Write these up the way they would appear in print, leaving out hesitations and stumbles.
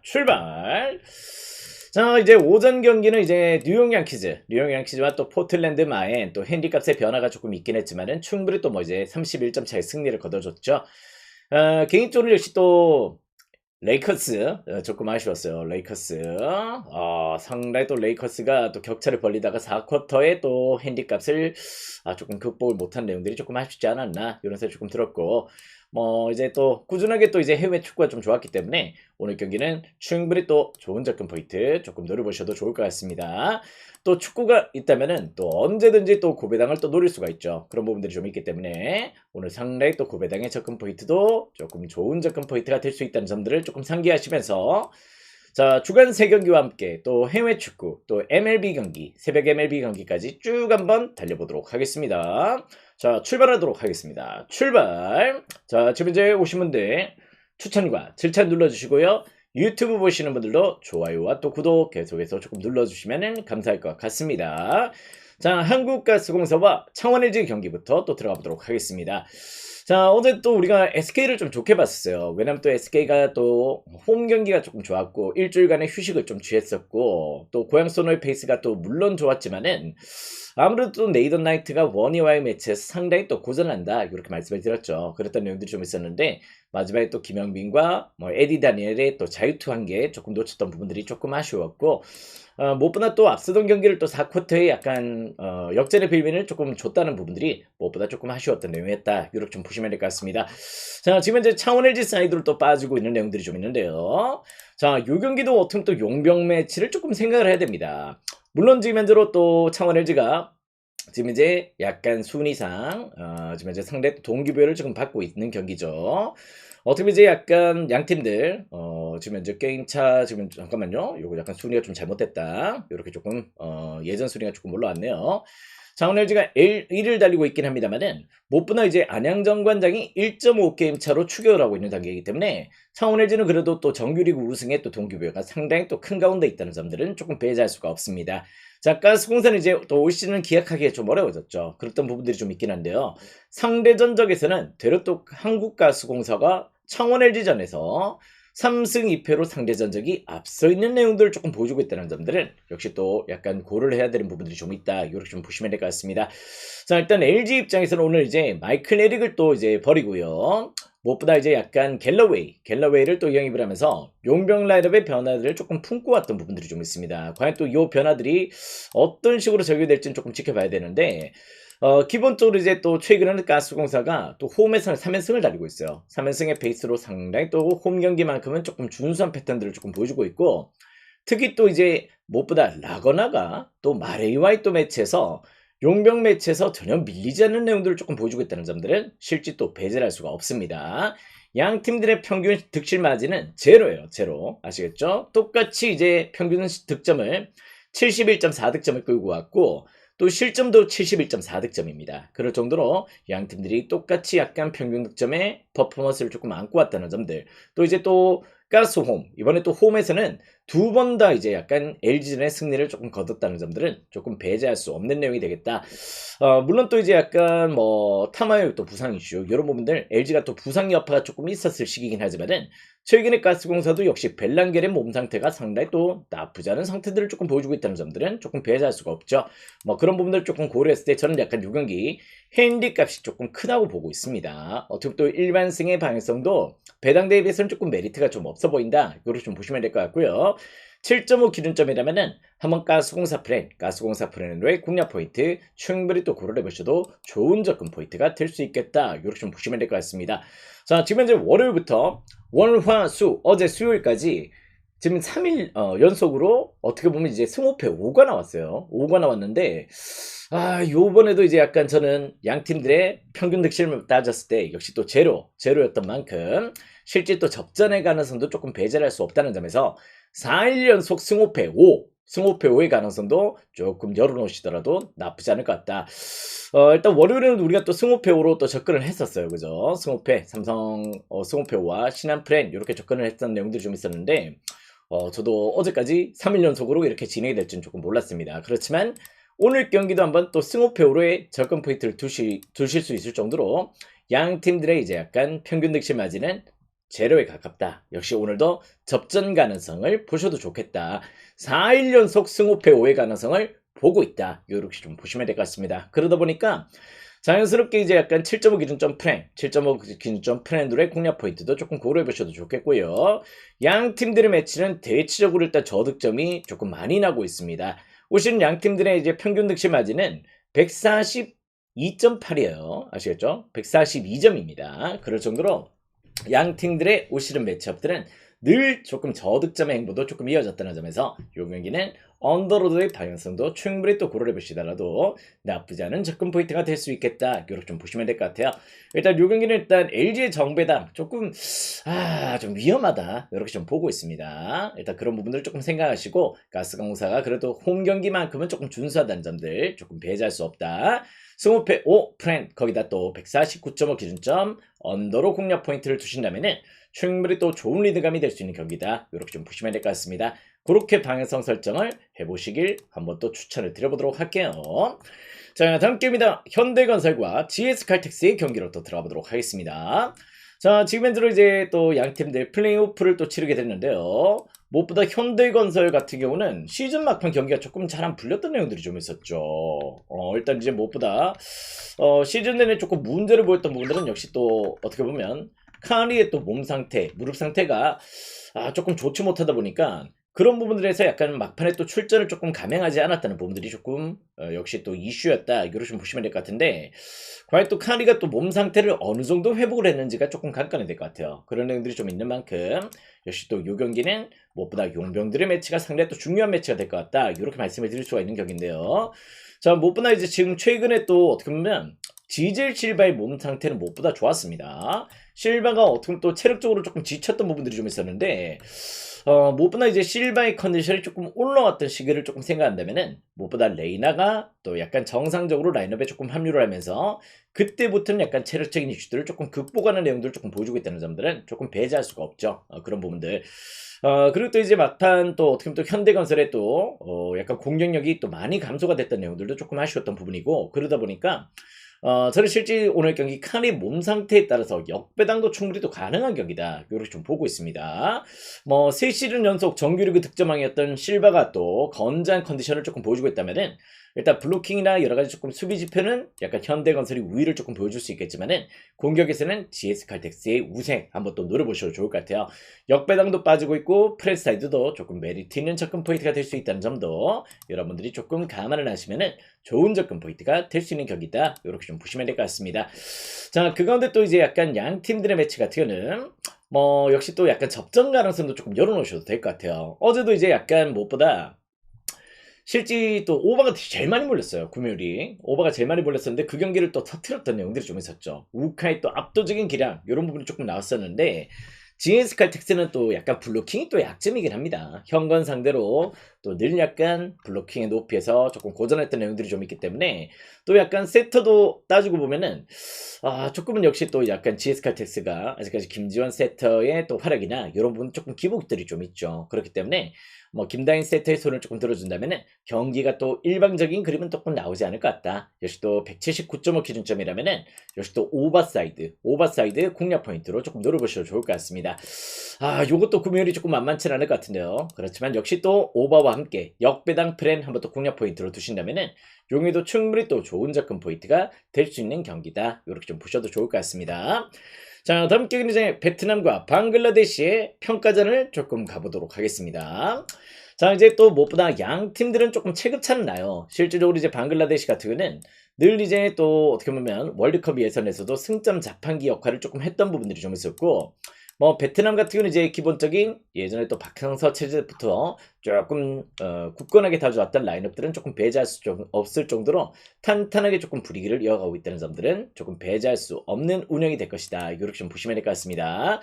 출발. 자, 이제 오전 경기는 이제 뉴욕 양키즈와 또 포틀랜드 마인 또 핸디값의 변화가 조금 있긴 했지만은 충분히 또 뭐 이제 31점 차의 승리를 거둬줬죠. 개인적으로 역시 또 레이커스 조금 아쉬웠어요. 레이커스 상당히 또 레이커스가 또 격차를 벌리다가 4쿼터에 또 핸디값을 조금 극복을 못한 내용들이 조금 아쉽지 않았나 이런 생각이 조금 들었고, 뭐 이제 또 꾸준하게 또 이제 해외 축구가 좀 좋았기 때문에 오늘 경기는 충분히 또 좋은 접근 포인트 조금 노려보셔도 좋을 것 같습니다. 또 축구가 있다면은 또 언제든지 또 고배당을 또 노릴 수가 있죠. 그런 부분들이 좀 있기 때문에 오늘 상당히 또 고배당의 접근 포인트도 조금 좋은 접근 포인트가 될 수 있다는 점들을 조금 상기하시면서, 자, 주간 3경기와 함께 또 해외 축구, 또 MLB 경기, 새벽 MLB 경기까지 쭉 한번 달려보도록 하겠습니다. 자, 출발하도록 하겠습니다. 출발! 자, 지금 이제 오신 분들 추천과 질찬 눌러주시고요. 유튜브 보시는 분들도 좋아요와 또 구독 계속해서 조금 눌러주시면 감사할 것 같습니다. 자, 한국가스공사와 창원LG 경기부터 또 들어가 보도록 하겠습니다. 자, 어제 또 우리가 SK를 좀 좋게 봤었어요. 왜냐면 또 SK가 또 홈 경기가 조금 좋았고 일주일간의 휴식을 좀 취했었고, 또 고양 소노의 페이스가 또 물론 좋았지만은 아무래도 또 네이던 나이트가 원희와의 매치에서 상당히 또 고전한다 이렇게 말씀을 드렸죠. 그랬던 내용들이 좀 있었는데 마지막에 또 김영빈과 뭐 에디 다니엘의 또 자유투 한 개 조금 놓쳤던 부분들이 조금 아쉬웠고, 무엇보다 또 앞서던 경기를 또 4쿼터에 약간 역전의 빌미를 조금 줬다는 부분들이 무엇보다 조금 아쉬웠던 내용이었다 이렇게 좀 보시면 될 것 같습니다. 자, 지금 이제 창원 LG 사이드로 또 빠지고 있는 내용들이 좀 있는데요. 자, 이 경기도 어떻게 또 용병 매치를 조금 생각을 해야 됩니다. 물론 지금 현재로 또 창원 LG가 지금 이제 약간 순위상 지금 이제 상대 동기부여를 지금 받고 있는 경기죠. 어떻게 이제 약간 양 팀들 지금 현재 게임차 지금 잠깐만요. 요거 약간 순위가 좀 잘못됐다. 요렇게 조금 예전 순위가 조금 올라왔네요. 창원 LG가 1을 달리고 있긴 합니다만은 무엇보다 이제 안양정 관장이 1.5게임 차로 추격을 하고 있는 단계이기 때문에 창원 LG는 그래도 또 정규리그 우승에 또 동기부여가 상당히 또 큰 가운데 있다는 점들은 조금 배제할 수가 없습니다. 자, 가스공사는 이제 또 올 시즌은 기약하기가 좀 어려워졌죠. 그랬던 부분들이 좀 있긴 한데요. 상대 전적에서는 되려 또 한국가스공사가 창원 LG전에서 3승 2패로 상대 전적이 앞서 있는 내용들을 조금 보여주고 있다는 점들은 역시 또 약간 고려를 해야 되는 부분들이 좀 있다. 이렇게 좀 보시면 될 것 같습니다. 자, 일단 LG 입장에서는 오늘 이제 마이클 에릭을 또 이제 버리고요. 무엇보다 이제 약간 갤러웨이를 또 영입을 하면서 용병 라인업의 변화들을 조금 품고 왔던 부분들이 좀 있습니다. 과연 또 이 변화들이 어떤 식으로 적용될지는 조금 지켜봐야 되는데, 기본적으로 이제 또 최근에는 가스공사가 또 홈에서는 3연승을 달리고 있어요. 3연승의 페이스로 상당히 또 홈 경기만큼은 조금 준수한 패턴들을 조금 보여주고 있고, 특히 또 이제 무엇보다 라거나가 또 마레이와의 또 매치에서 용병 매치에서 전혀 밀리지 않는 내용들을 조금 보여주고 있다는 점들은 실제 또 배제를 할 수가 없습니다. 양 팀들의 평균 득실 마진은 제로예요. 제로. 아시겠죠? 똑같이 이제 평균 득점을 71.4득점을 끌고 왔고, 또 실점도 71.4득점입니다. 그럴 정도로 양 팀들이 똑같이 약간 평균 득점의 퍼포먼스를 조금 안고 왔다는 점들. 또 이제 또 가스홈, 이번에 또 홈에서는 두 번 다 이제 약간 LG전의 승리를 조금 거뒀다는 점들은 조금 배제할 수 없는 내용이 되겠다. 물론 또 이제 약간 뭐 타마의 또 부상 이슈 이런 부분들, LG가 또 부상 여파가 조금 있었을 시기긴 하지만은 최근에 가스공사도 역시 벨랑겔의 몸 상태가 상당히 또 나쁘지 않은 상태들을 조금 보여주고 있다는 점들은 조금 배제할 수가 없죠. 뭐 그런 부분들 조금 고려했을 때 저는 약간 6경기 핸디 값이 조금 크다고 보고 있습니다. 어떻게 또 일반승의 방향성도 배당 대비해서는 조금 메리트가 좀 없어 보인다. 이거를 좀 보시면 될 것 같고요. 7.5 기준점이라면은 한번 가스공사 프렌으로의 공략 포인트 충분히 또 고려해 보셔도 좋은 접근 포인트가 될 수 있겠다. 이렇게 좀 보시면 될 것 같습니다. 자, 지금 현재 월요일부터 월화수 어제 수요일까지 지금 3일 연속으로 어떻게 보면 이제 승호패 5가 나왔어요. 5가 나왔는데 요번에도 이제 약간 저는 양 팀들의 평균 득실을 따졌을 때 역시 또 제로였던 만큼 실제 또 접전의 가능성도 조금 배제할 수 없다는 점에서 4일 연속 승호패 5의 가능성도 조금 열어놓으시더라도 나쁘지 않을 것 같다. 일단 월요일에는 우리가 또 승호패 5로 또 접근을 했었어요. 그죠? 승호패, 삼성 승호패 5와 신한 프렌 이렇게 접근을 했던 내용들이 좀 있었는데, 저도 어제까지 3일 연속으로 이렇게 진행이 될 줄은 조금 몰랐습니다. 그렇지만 오늘 경기도 한번 또 승호패 5로의 접근 포인트를 두실 수 있을 정도로 양 팀들의 이제 약간 평균 득실 마진은 제로에 가깝다. 역시 오늘도 접전 가능성을 보셔도 좋겠다. 4일 연속 승호패 5의 가능성을 보고 있다. 이렇게 좀 보시면 될 것 같습니다. 그러다 보니까 자연스럽게 이제 약간 7.5 기준점 프렌, 7.5 기준점 프렌들의 공략 포인트도 조금 고려해 보셔도 좋겠고요. 양 팀들의 매치는 대체적으로 일단 저득점이 조금 많이 나고 있습니다. 오시는 양 팀들의 이제 평균 득실 마진은 142.8이에요. 아시겠죠? 142점입니다. 그럴 정도로 양 팀들의 올 시즌 매치업들은 늘 조금 저득점의 행보도 조금 이어졌다는 점에서 이 경기는 언더로드의 방향성도 충분히 또 고려해 보시더라도 나쁘지 않은 접근 포인트가 될 수 있겠다. 이렇게 좀 보시면 될 것 같아요. 일단 이 경기는 일단 LG의 정배당 조금 좀 위험하다. 이렇게 좀 보고 있습니다. 일단 그런 부분들을 조금 생각하시고 가스공사가 그래도 홈 경기만큼은 조금 준수하다는 점들 조금 배제할 수 없다. 승호패 5 프렌 거기다 또 149.5 기준점 언더로 공략 포인트를 두신다면은 충분히 또 좋은 리드감이 될 수 있는 경기다. 이렇게 좀 보시면 될 것 같습니다. 그렇게 방향성 설정을 해보시길 한번 또 추천을 드려보도록 할게요. 자, 다음 게임입니다. 현대건설과 GS칼텍스의 경기로 또 들어가 보도록 하겠습니다. 자, 지금 현재로 이제 또 양 팀들 플레이오프를 또 치르게 됐는데요. 무엇보다 현대건설 같은 경우는 시즌 막판 경기가 조금 잘 안 풀렸던 내용들이 좀 있었죠. 일단 이제 무엇보다 시즌 내내 조금 문제를 보였던 부분들은 역시 또 어떻게 보면 카리의 또 몸 상태, 무릎 상태가 조금 좋지 못하다 보니까 그런 부분들에서 약간 막판에 또 출전을 조금 감행하지 않았다는 부분들이 조금 역시 또 이슈였다. 이거를 좀 보시면 될 것 같은데 과연 또 카리가 또 몸 상태를 어느 정도 회복을 했는지가 조금 관건이 될 것 같아요. 그런 내용들이 좀 있는 만큼 역시 또 이 경기는 무엇보다 용병들의 매치가 상당히 또 중요한 매치가 될 것 같다. 이렇게 말씀을 드릴 수가 있는 경기인데요. 자, 무엇보다 이제 지금 최근에 또 어떻게 보면 지젤 실바의 몸 상태는 무엇보다 좋았습니다. 실바가 어떻게 보면 또 체력적으로 조금 지쳤던 부분들이 좀 있었는데 무엇보다 이제 실바의 컨디션이 조금 올라왔던 시기를 조금 생각한다면은 무엇보다 레이나가 또 약간 정상적으로 라인업에 조금 합류를 하면서 그때부터는 약간 체력적인 이슈들을 조금 극복하는 내용들을 조금 보여주고 있다는 점들은 조금 배제할 수가 없죠. 그런 부분들. 그리고 또 이제 막판 또 어떻게 보면 또 현대건설의 또 약간 공격력이 또 많이 감소가 됐던 내용들도 조금 아쉬웠던 부분이고 그러다 보니까 저는 실제 오늘 경기 카리 몸 상태에 따라서 역배당도 충분히 또 가능한 경기다. 이렇게 좀 보고 있습니다. 3시즌 연속 정규리그 득점왕이었던 실바가 또 건재한 컨디션을 조금 보여주고 있다면은 일단 블로킹이나 여러 가지 조금 수비 지표는 약간 현대건설이 우위를 조금 보여줄 수 있겠지만은 공격에서는 GS칼텍스의 우세 한번 또 노려보셔도 좋을 것 같아요. 역배당도 빠지고 있고 프레스 사이드도 조금 메리트 있는 접근 포인트가 될 수 있다는 점도 여러분들이 조금 감안을 하시면은 좋은 접근 포인트가 될 수 있는 경기다. 이렇게 좀 보시면 될 것 같습니다. 자, 그 가운데 또 이제 약간 양 팀들의 매치 같은 경우는 역시 또 약간 접전 가능성도 조금 열어놓으셔도 될 것 같아요. 어제도 이제 약간 무엇보다 실제 또 오바가 제일 많이 몰렸어요. 금요일이 오바가 제일 많이 몰렸었는데 그 경기를 또 터트렸던 내용들이 좀 있었죠. 우카의 또 압도적인 기량 이런 부분이 조금 나왔었는데 GS칼텍스는 또 약간 블로킹이 또 약점이긴 합니다. 현건 상대로 또 늘 약간 블로킹의 높이에서 조금 고전했던 내용들이 좀 있기 때문에 또 약간 세터도 따지고 보면은 조금은 역시 또 약간 GS칼텍스가 아직까지 김지원 세터의 또 활약이나 이런 부분 조금 기복들이 좀 있죠. 그렇기 때문에 김다인 세터의 손을 조금 들어준다면은 경기가 또 일방적인 그림은 조금 나오지 않을 것 같다. 역시 또 179.5 기준점이라면은 역시 또 오버사이드 공략 포인트로 조금 노려보셔도 좋을 것 같습니다. 요것도 금요일이 조금 만만치 않을 것 같은데요. 그렇지만 역시 또 오버와 함께 역배당 프렌 한번 또 공략 포인트로 두신다면은 용의도 충분히 또 좋은 접근 포인트가 될 수 있는 경기다. 이렇게 좀 보셔도 좋을 것 같습니다. 자, 다음 경기는 이제 베트남과 방글라데시의 평가전을 조금 가보도록 하겠습니다. 자, 이제 또 무엇보다 양 팀들은 조금 체급차는 나요. 실질적으로 이제 방글라데시 같은 경우는 늘 이제 또 어떻게 보면 월드컵 예선에서도 승점 자판기 역할을 조금 했던 부분들이 좀 있었고 베트남 같은 경우는 이제 기본적인 예전에 또 박항서 체제부터 조금 굳건하게 다져왔던 라인업들은 조금 배제할 수 없을 정도로 탄탄하게 조금 분위기를 이어가고 있다는 점들은 조금 배제할 수 없는 운영이 될 것이다. 이렇게 좀 보시면 될 것 같습니다.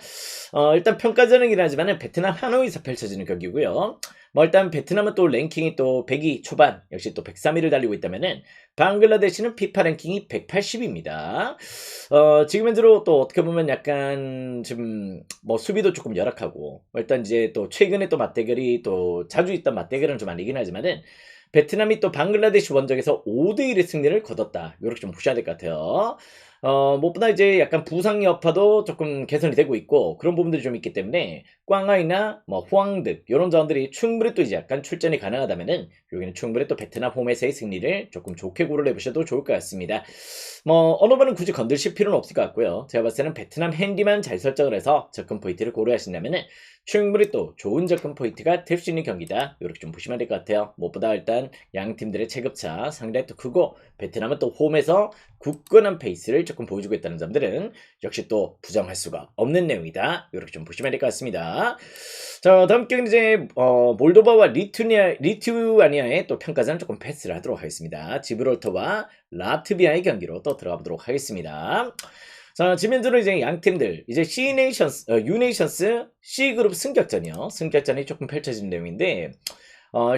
일단 평가전이긴 하지만 베트남 하노이에서 펼쳐지는 경기고요. 일단 베트남은 또 랭킹이 또 100위 초반 역시 또 103위를 달리고 있다면은 방글라데시는 피파 랭킹이 180위입니다. 지금 현재로 또 어떻게 보면 약간 지금 수비도 조금 열악하고 일단 이제 또 최근에 또 맞대결이 또 자주 있던 맞대결은 좀 아니긴 하지만은 베트남이 또 방글라데시 원정에서 5대1의 승리를 거뒀다. 이렇게 좀 보셔야 될 것 같아요. 무엇보다 이제 약간 부상 여파도 조금 개선이 되고 있고 그런 부분들이 좀 있기 때문에 꽝아이나 뭐 후앙득 요런 자원들이 충분히 또 이제 약간 출전이 가능하다면은 여기는 충분히 또 베트남 홈에서의 승리를 조금 좋게 고려해 보셔도 좋을 것 같습니다. 뭐 어느 번은 굳이 건드실 필요는 없을 것 같고요. 제가 봤을 때는 베트남 핸디만 잘 설정을 해서 접근 포인트를 고려하신다면은 충분히 또 좋은 접근 포인트가 될 수 있는 경기다. 이렇게 좀 보시면 될 것 같아요. 무엇보다 일단 양 팀들의 체급차 상당히 또 크고 베트남은 또 홈에서 굳건한 페이스를 조금 보여주고 있다는 점들은 역시 또 부정할 수가 없는 내용이다. 이렇게 좀 보시면 될 것 같습니다. 자, 다음 경기 이제 몰도바와 리투아니아의 또 평가전 조금 패스를 하도록 하겠습니다. 지브롤터와 라트비아의 경기로 또 들어가 보도록 하겠습니다. 자, 지면으로 이제 양 팀들 이제 유네이션스 C그룹 승격전이요. 승격전이 조금 펼쳐진 내용인데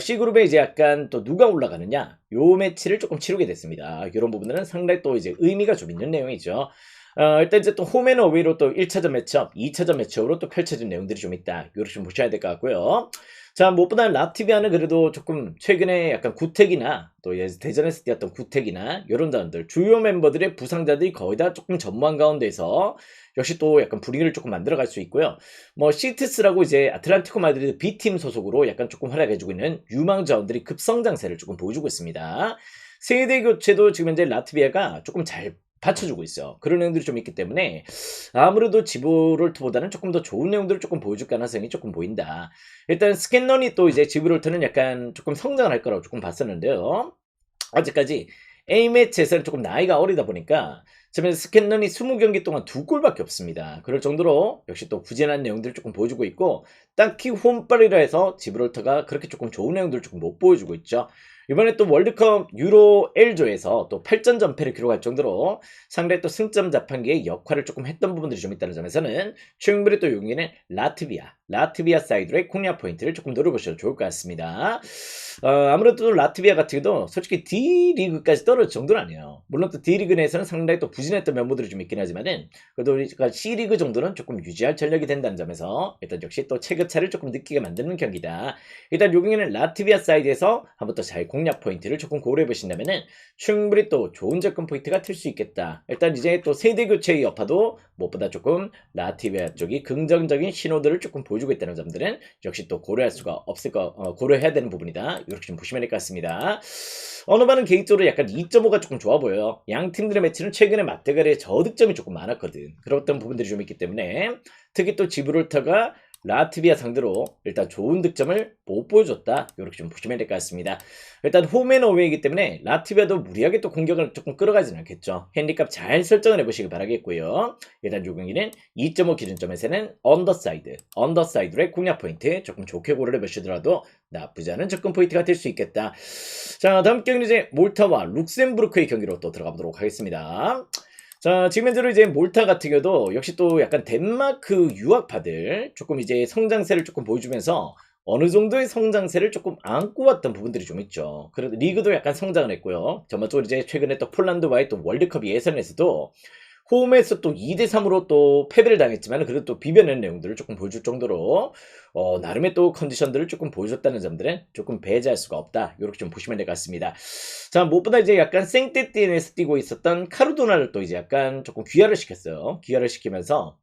C그룹에 이제 약간 또 누가 올라가느냐 요 매치를 조금 치르게 됐습니다. 이런 부분들은 상당히 또 이제 의미가 좀 있는 내용이죠. 일단 이제 또 홈앤어웨이로 또 1차전 매치업, 2차전 매치업으로 또 펼쳐진 내용들이 좀 있다. 이렇게 좀 보셔야 될 것 같고요. 자, 무엇보다 라트비아는 그래도 조금 최근에 약간 구택이나 또 대전에서 뛰었던 구택이나 이런 자원들 주요 멤버들의 부상자들이 거의 다 조금 전무한 가운데서 역시 또 약간 분위기를 조금 만들어갈 수 있고요. 뭐 시트스라고 이제 아틀란티코 마드리드 B팀 소속으로 약간 조금 활약해주고 있는 유망 자원들이 급성장세를 조금 보여주고 있습니다. 세대 교체도 지금 현재 라트비아가 조금 잘 받쳐주고 있어요. 그런 내용들이 좀 있기 때문에 아무래도 지브롤터보다는 조금 더 좋은 내용들을 조금 보여줄 가능성이 조금 보인다. 일단 스캔런이 또 이제 지브롤터는 약간 조금 성장을 할 거라고 조금 봤었는데요. 아직까지 A매치에서는 조금 나이가 어리다 보니까 지금 스캔런이 20경기 동안 2골밖에 없습니다. 그럴 정도로 역시 또 부진한 내용들을 조금 보여주고 있고 딱히 홈빨이라 해서 지브롤터가 그렇게 조금 좋은 내용들을 조금 못 보여주고 있죠. 이번에 또 월드컵 유로 L조에서 또 8전 전패를 기록할 정도로 상당히 또 승점 자판기의 역할을 조금 했던 부분들이 좀 있다는 점에서는 충분히 또 여기는 라트비아 사이드의 공략 포인트를 조금 노려보셔도 좋을 것 같습니다. 아무래도 라트비아 같은 경우도 솔직히 D리그까지 떨어질 정도는 아니에요. 물론 또 D리그 내에서는 상당히 또 부진했던 면모들이 좀 있긴 하지만은 그래도 우리가 C리그 정도는 조금 유지할 전력이 된다는 점에서 일단 역시 또 체급차를 조금 느끼게 만드는 경기다. 일단 요 경기는 라트비아 사이드에서 한번 더 잘 공략 포인트를 조금 고려해 보신다면은 충분히 또 좋은 접근 포인트가 될 수 있겠다. 일단 이제 또 세대 교체의 여파도 무엇보다 조금 라트비아 쪽이 긍정적인 신호들을 조금 보여주고 있다는 점들은 역시 또 고려할 수가 없을 고려해야 되는 부분이다. 이렇게 좀 보시면 될 것 같습니다. 어느 반은 개인적으로 약간 2.5가 조금 좋아 보여요. 양 팀들의 매치는 최근에 맞대결에 저득점이 조금 많았거든. 그런 부분들이 좀 있기 때문에 특히 또 지브롤터가 라트비아 상대로 일단 좋은 득점을 못 보여줬다. 이렇게 좀 보시면 될 것 같습니다. 일단 홈앤어웨이이기 때문에 라트비아도 무리하게 또 공격을 조금 끌어가지는 않겠죠. 핸디값 잘 설정을 해보시기 바라겠고요. 일단 요 경기는 2.5 기준점에서는 언더사이드의 공략 포인트 조금 좋게 고려해 보시더라도 나쁘지 않은 접근 포인트가 될 수 있겠다. 자, 다음 경기는 이제 몰타와 룩셈부르크의 경기로 또 들어가 보도록 하겠습니다. 자, 지금 현재로 이제 몰타 같은 경우도 역시 또 약간 덴마크 유학파들 조금 이제 성장세를 조금 보여주면서 어느 정도의 성장세를 조금 안고 왔던 부분들이 좀 있죠. 그래도 리그도 약간 성장을 했고요. 전반적으로 이제 최근에 또 폴란드와의 또 월드컵 예선에서도 홈에서 또 2대3으로 또 패배를 당했지만 그래도 또 비벼낸 내용들을 조금 보여줄 정도로 나름의 또 컨디션들을 조금 보여줬다는 점들은 조금 배제할 수가 없다. 이렇게 좀 보시면 될 것 같습니다. 자, 무엇보다 이제 약간 생떼띠엔에서 뛰고 있었던 카르도나를 또 이제 약간 조금 귀화를 시켰어요. 귀화를 시키면서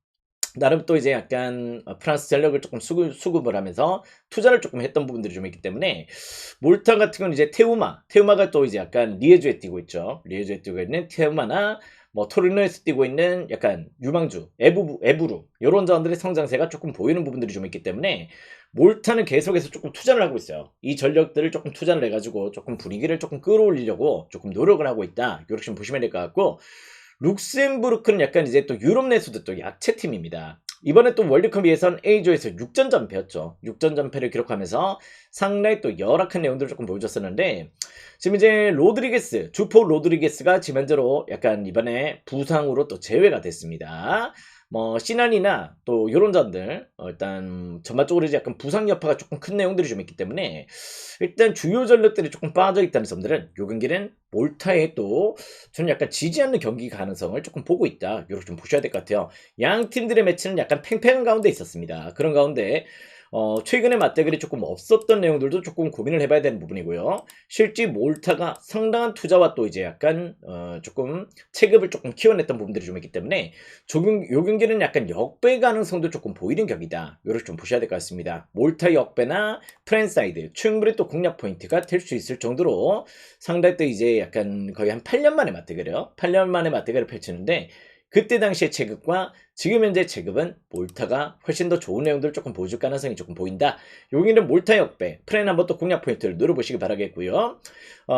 나름 또 이제 약간 프랑스 전력을 조금 수급을 하면서 투자를 조금 했던 부분들이 좀 있기 때문에 몰타 같은 건 이제 테우마가 또 이제 약간 리에주에 뛰고 있죠. 리에주에 뛰고 있는 테우마나 뭐 토르노에서 뛰고 있는 약간 유망주 에부루 이런 자원들의 성장세가 조금 보이는 부분들이 좀 있기 때문에 몰타는 계속해서 조금 투자를 하고 있어요. 이 전력들을 조금 투자를 해가지고 조금 분위기를 조금 끌어올리려고 조금 노력을 하고 있다. 이렇게 좀 보시면 될 것 같고 룩셈부르크는 약간 이제 또 유럽 내에서도 또 약체팀입니다. 이번에 또 월드컵 예선 A조에서 6전 전패였죠. 6전 전패를 기록하면서 상당히 또 열악한 내용들을 조금 보여줬었는데 지금 이제 주포 로드리게스가 지금 현재로 약간 이번에 부상으로 또 제외가 됐습니다. 뭐 시난이나 또 요런 점들 일단 전반적으로 이제 약간 부상 여파가 조금 큰 내용들이 좀 있기 때문에 일단 주요 전력들이 조금 빠져 있다는 점들은 요 경기는 몰타에 또 저는 약간 지지 않는 경기 가능성을 조금 보고 있다. 이렇게 좀 보셔야 될 것 같아요. 양 팀들의 매치는 약간 팽팽한 가운데 있었습니다. 그런 가운데 최근에 맞대결이 조금 없었던 내용들도 조금 고민을 해봐야 되는 부분이고요. 실제 몰타가 상당한 투자와 또 이제 약간 조금 체급을 조금 키워냈던 부분들이 좀 있기 때문에 요 경기는 약간 역배 가능성도 조금 보이는 경기다. 이렇게 좀 보셔야 될 것 같습니다. 몰타 역배나 프랜사이드 충분히 또 공략 포인트가 될 수 있을 정도로 상당히 또 이제 약간 거의 한 8년 만에 맞대결이요. 8년 만에 맞대결을 펼치는데 그때 당시의 체급과 지금 현재 체급은 몰타가 훨씬 더 좋은 내용들을 조금 보여줄 가능성이 조금 보인다. 여기는 몰타 역배, 프렌 한번 또 공략 포인트를 누려보시기 바라겠고요.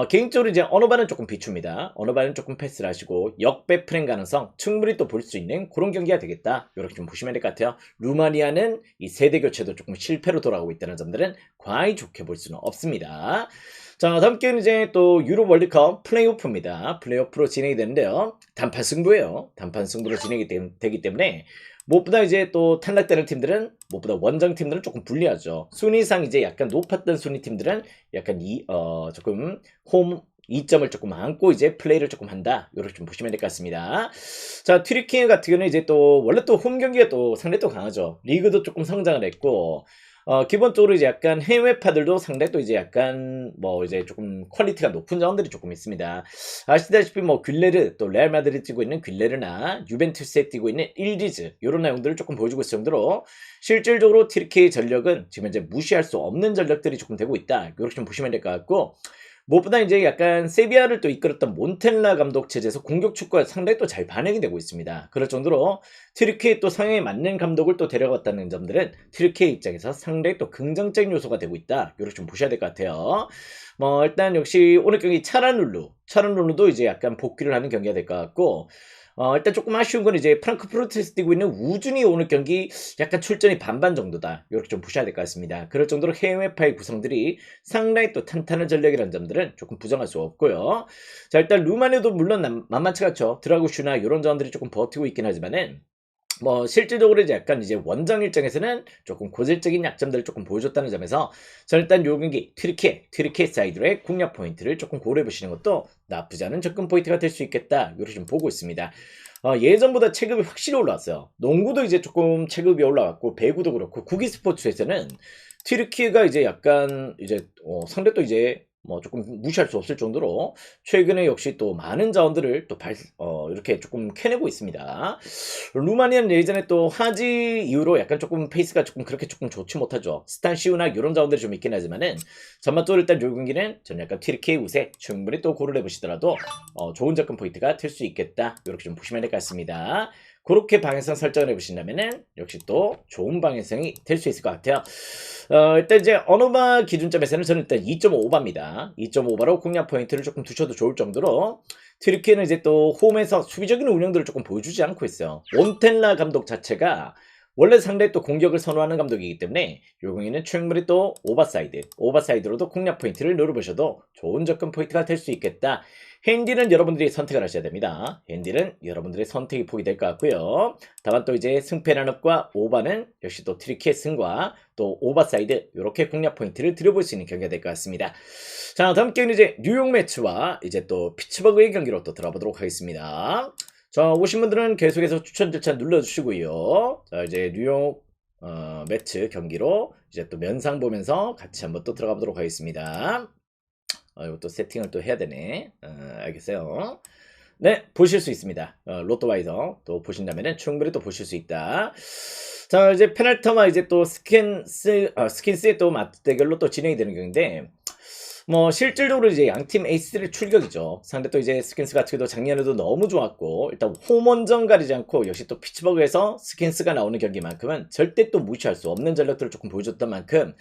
개인적으로 이제 언어반은 조금 비춥니다. 언어반은 조금 패스를 하시고 역배 프렌 가능성 충분히 또 볼 수 있는 그런 경기가 되겠다. 이렇게 좀 보시면 될 것 같아요. 루마니아는 이 세대 교체도 조금 실패로 돌아가고 있다는 점들은 과히 좋게 볼 수는 없습니다. 자, 다음 게임은 이제 또 유럽 월드컵 플레이오프입니다. 플레이오프로 진행이 되는데요. 단판 승부예요. 단판 승부로 진행이 되기 때문에 무엇보다 이제 또 탈락되는 팀들은 무엇보다 원정 팀들은 조금 불리하죠. 순위상 이제 약간 높았던 순위 팀들은 약간 조금 홈 2점을 조금 안고 이제 플레이를 조금 한다. 이렇게 좀 보시면 될 것 같습니다. 자, 튀르키예 같은 경우는 이제 또 원래 또 홈 경기가 또 상당히 또 강하죠. 리그도 조금 성장을 했고 기본적으로 이제 약간 해외파들도 상당히 또 이제 약간 뭐 이제 조금 퀄리티가 높은 자원들이 조금 있습니다. 아시다시피 뭐 뷸레르 또 레알 마드리드 뛰고 있는 뷸레르나 유벤투스에 뛰고 있는 일디즈 이런 내용들을 조금 보여주고 있을 정도로 실질적으로 튀르키예 전력은 지금 현재 무시할 수 없는 전력들이 조금 되고 있다. 이렇게 좀 보시면 될 것 같고 무엇보다 이제 약간 세비야를 또 이끌었던 몬텔라 감독 체제에서 공격 축구가 상당히 또 잘 반영이 되고 있습니다. 그럴 정도로 튀르키예 또 성향에 맞는 감독을 또 데려갔다는 점들은 튀르키예 입장에서 상당히 또 긍정적인 요소가 되고 있다. 이렇게 좀 보셔야 될 것 같아요. 뭐 일단 역시 오늘 경기 차란룰루도 이제 약간 복귀를 하는 경기가 될 것 같고 일단 조금 아쉬운 건 이제 프랑크푸르트에서 뛰고 있는 우준이 오늘 경기 약간 출전이 반반 정도다. 이렇게 좀 보셔야 될 것 같습니다. 그럴 정도로 해외파의 구성들이 상당히 또 탄탄한 전력이라는 점들은 조금 부정할 수 없고요. 자, 일단 루마니아도 물론 만만치 않죠. 드라구슈나 이런 자원들이 조금 버티고 있긴 하지만은 뭐 실질적으로 이제 약간 이제 원정 일정에서는 조금 고질적인 약점들을 조금 보여줬다는 점에서 저는 일단 요 경기 튀르키예 사이드의 공략 포인트를 조금 고려해 보시는 것도 나쁘지 않은 접근 포인트가 될 수 있겠다. 이렇게 좀 보고 있습니다. 예전보다 체급이 확실히 올라왔어요. 농구도 이제 조금 체급이 올라왔고 배구도 그렇고 구기 스포츠에서는 튀르키예가 이제 약간 이제 상대 또 이제 뭐 조금 무시할 수 없을 정도로 최근에 역시 또 많은 자원들을 또 이렇게 조금 캐내고 있습니다. 루마니아는 예전에 또 하지 이후로 약간 조금 페이스가 조금 그렇게 조금 좋지 못하죠. 스탄시우나 이런 자원들이 좀 있긴 하지만은 전반적으로 일단 요 경기는 저는 약간 튀르키예 우세 충분히 또 고를 해보시더라도 좋은 접근 포인트가 될 수 있겠다. 이렇게 좀 보시면 될 것 같습니다. 그렇게 방향성 설정을 해보신다면은 역시 또 좋은 방향성이 될 수 있을 것 같아요. 일단 이제 언어바 기준점에서는 저는 일단 2.5바입니다. 2.5바로 공략 포인트를 조금 두셔도 좋을 정도로 튀르키예는 이제 또 홈에서 수비적인 운영들을 조금 보여주지 않고 있어요. 몬텔라 감독 자체가 원래 상당히 또 공격을 선호하는 감독이기 때문에 요 경기는 충분히 또 오버사이드로도 공략 포인트를 노려보셔도 좋은 접근 포인트가 될 수 있겠다. 핸디는 여러분들이 선택을 하셔야 됩니다. 핸디는 여러분들의 선택이 포기 될 것 같고요. 다만 또 이제 승패 나눕과 오바는 역시 또 튀르키예 승과 또 오버사이드 이렇게 공략 포인트를 드려볼 수 있는 경기가 될 것 같습니다. 자, 다음 게임은 이제 뉴욕 매치와 이제 또 피츠버그의 경기로 또 들어보도록 하겠습니다. 자, 오신 분들은 계속해서 추천 절차 눌러주시고요. 자, 이제 뉴욕 매치 경기로 이제 또 면상 보면서 같이 한번 또 들어가 보도록 하겠습니다. 이것도 세팅을 또 해야 되네. 알겠어요. 네, 보실 수 있습니다. 로또와이더 또 보신다면은 충분히 또 보실 수 있다. 자, 이제 페널타와 이제 또 스킨스의 또 맞대결로 또 진행이 되는 경기인데, 뭐 실질적으로 이제 양팀 에이스들의 출격이죠. 상대 또 이제 스킨스 같은 경우도 작년에도 너무 좋았고 일단 홈원정 가리지 않고 역시 또 피츠버그에서 스킨스가 나오는 경기만큼은 절대 또 무시할 수 없는 전력들을 조금 보여줬던 만큼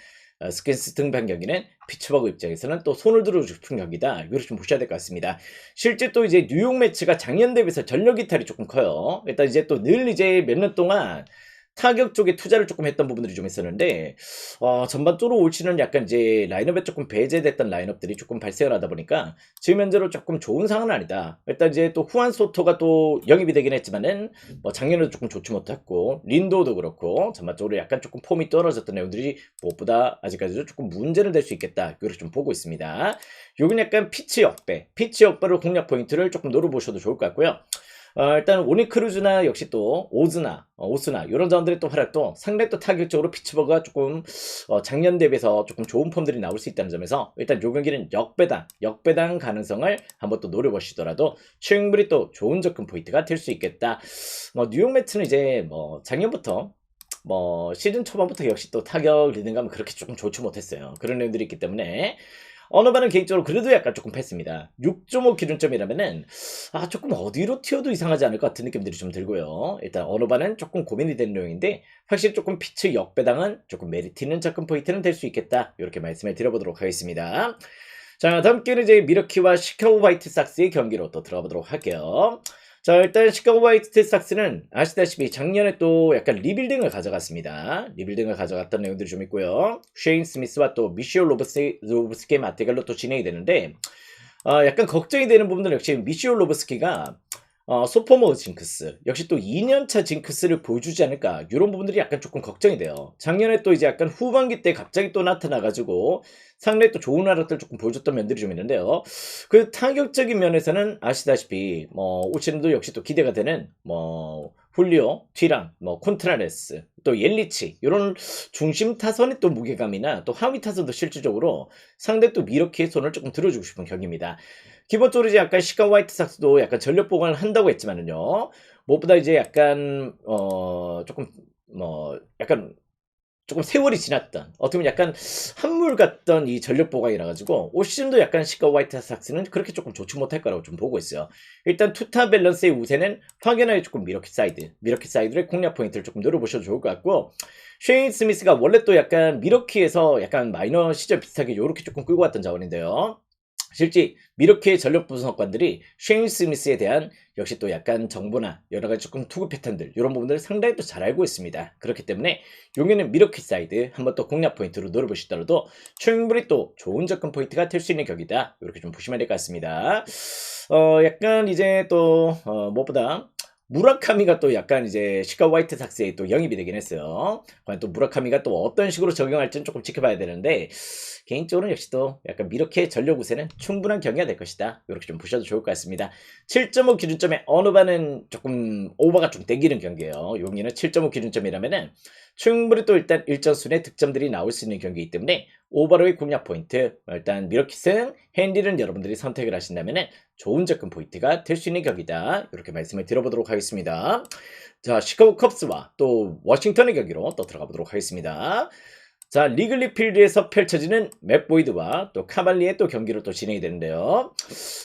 스킨스 등판 경기는 피츠버그 입장에서는 또 손을 들어주고 싶은 경기다. 이걸 좀 보셔야 될 것 같습니다. 실제 또 이제 뉴욕 매치가 작년 대비해서 전력 이탈이 조금 커요. 일단 이제 또 늘 이제 몇 년 동안 타격 쪽에 투자를 조금 했던 부분들이 좀 있었는데 전반적으로 올 시즌은 약간 이제 라인업에 조금 배제됐던 라인업들이 조금 발생을 하다 보니까 지금 현재로 조금 좋은 상황은 아니다. 일단 이제 또 후안 소토가 또 영입이 되긴 했지만은 뭐 작년에도 조금 좋지 못했고 린도도 그렇고 전반적으로 약간 조금 폼이 떨어졌던 내용들이 무엇보다 아직까지도 조금 문제는 될 수 있겠다. 이걸 좀 보고 있습니다. 요건 약간 피치 역배로 공략 포인트를 조금 노려보셔도 좋을 것 같고요. 일단 오니크루즈나 역시 또 오스나 이런 자원들의 또 활약도 상당히 또 타격적으로 피츠버그가 조금 작년 대비해서 조금 좋은 폼들이 나올 수 있다는 점에서 일단 요 경기는 역배당 가능성을 한번 또 노려보시더라도 충분히 또 좋은 접근 포인트가 될 수 있겠다. 뉴욕 매츠는 이제 작년부터 시즌 초반부터 역시 또 타격 리듬감은 그렇게 조금 좋지 못했어요. 그런 내용들이 있기 때문에 어느 반은 개인적으로 그래도 약간 조금 패스입니다. 6.5 기준점이라면은 조금 어디로 튀어도 이상하지 않을 것 같은 느낌들이 좀 들고요. 일단 어느 반은 조금 고민이 되는 내용인데 확실히 조금 피츠 역배당은 조금 메리트 있는 접근 포인트는 될 수 있겠다. 이렇게 말씀을 드려보도록 하겠습니다. 자, 다음 기회는 이제 미러키와 시카고 화이트삭스의 경기로 또 들어가 보도록 할게요. 자, 일단 시카고 화이트삭스는 아시다시피 작년에 또 약간 리빌딩을 가져갔습니다. 리빌딩을 가져갔던 내용들이 좀 있고요. 쉐인 스미스와 또 미시오 로브스키의 맞대결로 또 진행이 되는데 약간 걱정이 되는 부분은 역시 미시오 로브스키가 소포머 징크스 역시 또 2년차 징크스를 보여주지 않을까 이런 부분들이 약간 조금 걱정이 돼요. 작년에 또 이제 약간 후반기 때 갑자기 또 나타나가지고 상당히 또 좋은 활약들 조금 보여줬던 면들이 좀 있는데요. 그 타격적인 면에서는 아시다시피 올 시즌도 역시 또 기대가 되는 훌리오, 튀랑, 콘트라레스, 또 옐리치 이런 중심 타선의 또 무게감이나 또 하위 타선도 실질적으로 상대 또 미러키의 손을 조금 들어주고 싶은 경기입니다. 기본적으로 이제 약간 시카고 화이트삭스도 약간 전력 보강을 한다고 했지만은요. 무엇보다 이제 약간 조금 약간 조금 세월이 지났던 어떻게 보면 약간 한물 같던 이 전력 보강이라 가지고 올 시즌도 약간 시카고 화이트삭스는 그렇게 조금 좋지 못할 거라고 좀 보고 있어요. 일단 투타 밸런스의 우세는 확연하게 조금 미러키 사이드의 공략 포인트를 조금 노려보셔도 좋을 것 같고 쉐인 스미스가 원래 또 약간 미러키에서 약간 마이너 시절 비슷하게 요렇게 조금 끌고 왔던 자원인데요. 실제 미러키의 전력 분석관들이 쉐인 스미스에 대한 역시 또 약간 정보나 여러 가지 조금 투구 패턴들 이런 부분들을 상당히 또 잘 알고 있습니다. 그렇기 때문에 용에는 미러키 사이드 한번 또 공략 포인트로 노려보시더라도 충분히 또 좋은 접근 포인트가 될 수 있는 격이다. 이렇게 좀 보시면 될 것 같습니다. 약간 이제 또 무엇보다 무라카미가 또 약간 이제 시카고 화이트삭스에 또 영입이 되긴 했어요. 과연 또 무라카미가 또 어떤 식으로 적용할지는 조금 지켜봐야 되는데 개인적으로는 역시 또 약간 미러키의 전력 우세는 충분한 경기가 될 것이다. 이렇게 좀 보셔도 좋을 것 같습니다. 7.5 기준점에 어느 반은 조금 오버가 좀 땡기는 경기예요. 용리는 7.5 기준점이라면은 충분히 또 일단 일정순의 득점들이 나올 수 있는 경기이기 때문에 오버로의 공략 포인트 일단 미러키승 핸디는 여러분들이 선택을 하신다면은 좋은 접근 포인트가 될 수 있는 격이다. 이렇게 말씀을 드려보도록 하겠습니다. 자, 시카고 컵스와 또 워싱턴의 경기로 또 들어가 보도록 하겠습니다. 자, 리글리 필드에서 펼쳐지는 맥 보이드와 또 카발리의 또 경기로 또 진행이 되는데요.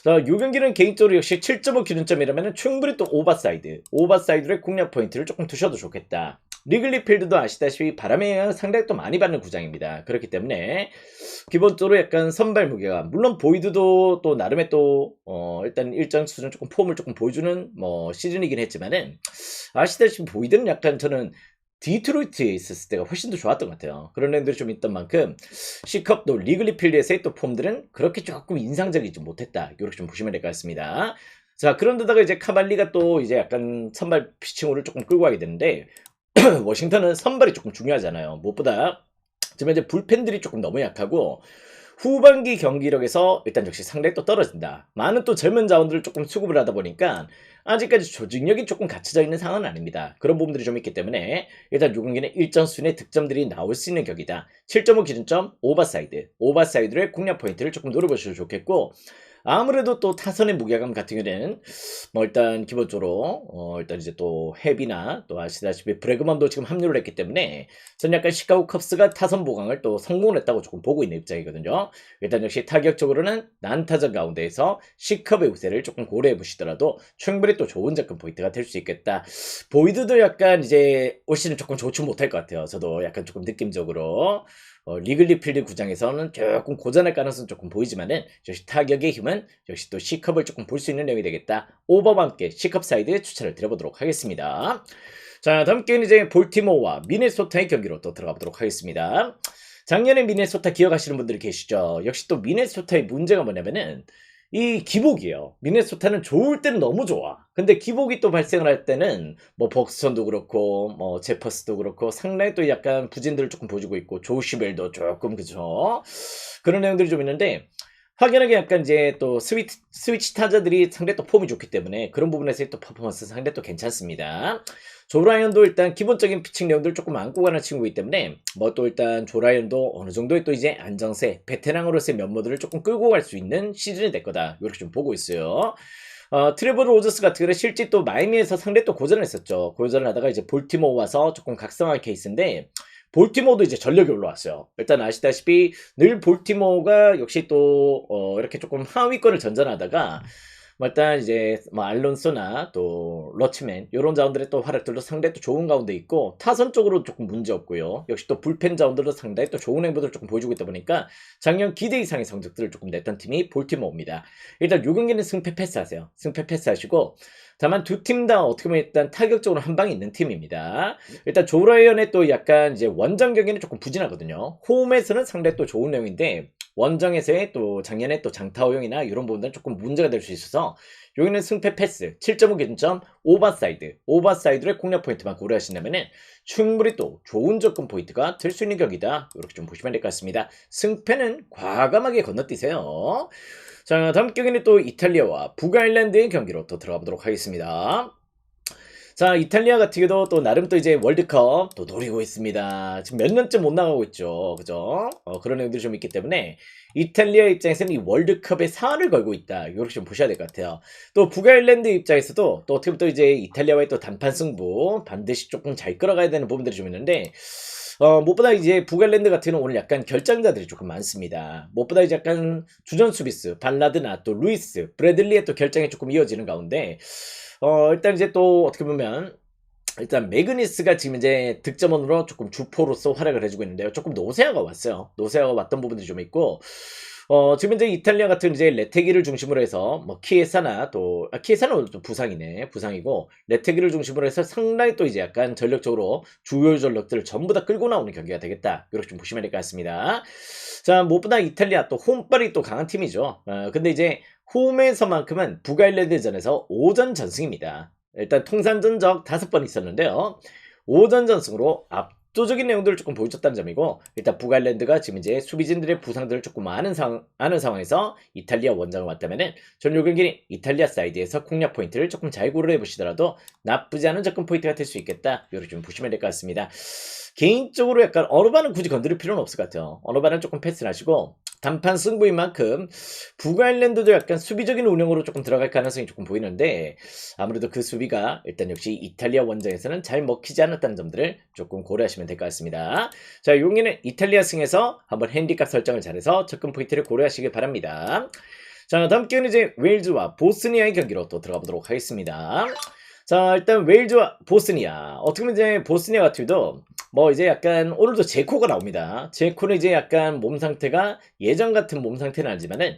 자, 이 경기는 개인적으로 역시 7.5 기준점이라면 충분히 또 오버사이드의 공략 포인트를 조금 두셔도 좋겠다. 리글리 필드도 아시다시피 바람의 영향을 상당히 또 많이 받는 구장입니다. 그렇기 때문에 기본적으로 약간 선발 무게가 물론 보이드도 또 나름의 또 일단 일정 수준 조금 폼을 조금 보여주는 시즌이긴 했지만은 아시다시피 보이드는 약간 저는 디트로이트에 있었을 때가 훨씬 더 좋았던 것 같아요. 그런 애들이 좀 있던 만큼 C컵도 리글리 필드에서의 또 폼들은 그렇게 조금 인상적이지 못했다. 이렇게 좀 보시면 될 것 같습니다. 자, 그런데다가 이제 카발리가 또 이제 약간 선발 피칭으로 조금 끌고 가게 되는데 워싱턴은 선발이 조금 중요하잖아요. 무엇보다 지금 이제 불펜들이 조금 너무 약하고 후반기 경기력에서 일단 역시 상당히 또 떨어진다. 많은 또 젊은 자원들을 조금 수급을 하다 보니까 아직까지 조직력이 조금 갖춰져 있는 상황은 아닙니다. 그런 부분들이 좀 있기 때문에 일단 요 경기는 일정 수준의 득점들이 나올 수 있는 격이다. 7.5 기준점 오버사이드의 공략 포인트를 조금 노려보셔도 좋겠고 아무래도 또 타선의 무게감 같은 경우에는 일단 기본적으로 일단 이제 또 헤비나 또 아시다시피 브래그먼도 지금 합류를 했기 때문에 저는 약간 시카고 컵스가 타선 보강을 또 성공을 했다고 조금 보고 있는 입장이거든요. 일단 역시 타격적으로는 난타전 가운데에서 C컵의 우세를 조금 고려해 보시더라도 충분히 또 좋은 접근 포인트가 될 수 있겠다. 보이드도 약간 이제 올 시즌 조금 좋지 못할 것 같아요. 저도 약간 조금 느낌적으로 리글리 필드 구장에서는 조금 고전할 가능성은 조금 보이지만은 역시 타격의 힘은 역시 또 C컵을 조금 볼 수 있는 내용이 되겠다. 오버와 함께 C컵 사이드 추천을 드려보도록 하겠습니다. 자, 다음 게임은 이제 볼티모어와 미네소타의 경기로 또 들어가 보도록 하겠습니다. 작년에 미네소타 기억하시는 분들이 계시죠? 역시 또 미네소타의 문제가 뭐냐면은 이 기복이에요. 미네소타는 좋을 때는 너무 좋아. 근데 기복이 또 발생을 할 때는 벅스턴도 그렇고 제퍼스도 그렇고 상당히 또 약간 부진들을 조금 보여주고 있고 조시벨도 조금 그죠? 그런 내용들이 좀 있는데 확연하게 약간 이제 또 스위치 타자들이 상대 또 폼이 좋기 때문에 그런 부분에서의 또 퍼포먼스 상대 또 괜찮습니다. 조라이언도 일단 기본적인 피칭 내용들 조금 안고 가는 친구이기 때문에 뭐 또 일단 조라이언도 어느 정도의 또 이제 안정세, 베테랑으로서의 면모들을 조금 끌고 갈 수 있는 시즌이 될 거다. 이렇게 좀 보고 있어요. 트레버 로저스 같은 경우는 실제 또 마이애미에서 상대 또 고전을 했었죠. 고전을 하다가 이제 볼티모어 와서 조금 각성한 케이스인데 볼티모어도 이제 전력이 올라왔어요. 일단 아시다시피 늘 볼티모어가 역시 또 이렇게 조금 하위권을 전전하다가 뭐 일단 이제 뭐 알론소나 또 러치맨 요런 자원들의 또 활약들도 상당히 또 좋은 가운데 있고 타선 쪽으로 조금 문제 없고요. 역시 또 불펜 자원들도 상당히 또 좋은 행보들을 조금 보여주고 있다 보니까 작년 기대 이상의 성적들을 조금 냈던 팀이 볼티모어입니다. 일단 요 경기는 승패 패스하세요. 승패 패스하시고 다만 두 팀 다 어떻게 보면 일단 타격적으로 한 방이 있는 팀입니다. 일단 조 라이언의 또 약간 이제 원정 경기는 조금 부진하거든요. 홈에서는 상당히 또 좋은 내용인데 원정에서의 또 작년에 또 장타오용이나 이런 부분들은 조금 문제가 될 수 있어서 여기는 승패 패스 7.5 기준점 오버사이드의 공략 포인트만 고려하신다면은 충분히 또 좋은 접근 포인트가 될 수 있는 경기다. 이렇게 좀 보시면 될 것 같습니다. 승패는 과감하게 건너뛰세요. 자, 다음 경기는 또 이탈리아와 북아일랜드의 경기로 또 들어가 보도록 하겠습니다. 자, 이탈리아 같은 경우도 또 나름 또 이제 월드컵 또 노리고 있습니다. 지금 몇 년째 못 나가고 있죠. 그죠? 그런 내용들이 좀 있기 때문에 이탈리아 입장에서는 이 월드컵에 사활을 걸고 있다. 이렇게 좀 보셔야 될 것 같아요. 또 북아일랜드 입장에서도 또 어떻게 보면 또 이제 이탈리아와의 또 단판 승부 반드시 조금 잘 끌어가야 되는 부분들이 좀 있는데 무엇보다 이제 북아일랜드 같은 경우는 오늘 약간 결장자들이 조금 많습니다. 무엇보다 이제 약간 주전 수비수 발라드나 또 루이스, 브래들리의 또 결장이 조금 이어지는 가운데 일단 이제 또 어떻게 보면 일단 매그니스가 지금 이제 득점원으로 조금 주포로서 활약을 해주고 있는데요. 조금 노세아가 왔어요. 노세아가 왔던 부분들이 좀 있고 지금 이제 이탈리아 같은 이제 레테기를 중심으로 해서 뭐 키에사나 또 키에사는 또 부상이네. 부상이고 레테기를 중심으로 해서 상당히 또 이제 약간 전력적으로 주요 전력들을 전부 다 끌고 나오는 경기가 되겠다. 이렇게 좀 보시면 될 것 같습니다. 자, 무엇보다 이탈리아 또 홈발이 또 강한 팀이죠. 근데 이제 홈에서만큼은 북아일랜드전에서 5전 전승입니다. 일단 통산 전적 5번 있었는데요. 5전 전승으로 압도적인 내용들을 조금 보여줬다는 점이고 일단 북아일랜드가 지금 이제 수비진들의 부상들을 조금 아는 상황에서 이탈리아 원정을 왔다면은 저는 요 경기는 이탈리아 사이드에서 공략 포인트를 조금 잘 고려해 보시더라도 나쁘지 않은 접근 포인트가 될 수 있겠다. 이렇게 좀 보시면 될 것 같습니다. 개인적으로 약간 어느 반은 굳이 건드릴 필요는 없을 것 같아요. 어느 반은 조금 패스를 하시고 단판 승부인 만큼 북아일랜드도 약간 수비적인 운영으로 조금 들어갈 가능성이 조금 보이는데 아무래도 그 수비가 일단 역시 이탈리아 원정에서는 잘 먹히지 않았다는 점들을 조금 고려하시면 될 것 같습니다. 자, 용기는 이탈리아 승에서 한번 핸디캡 설정을 잘해서 접근 포인트를 고려하시길 바랍니다. 자, 다음 경기는 이제 웨일즈와 보스니아의 경기로 또 들어가 보도록 하겠습니다. 자, 일단 웨일즈와 보스니아. 어떻게 보면 이제 보스니아 같은 경우도 뭐 이제 약간 오늘도 제코가 나옵니다. 제코는 이제 약간 몸 상태가 예전 같은 몸 상태는 아니지만은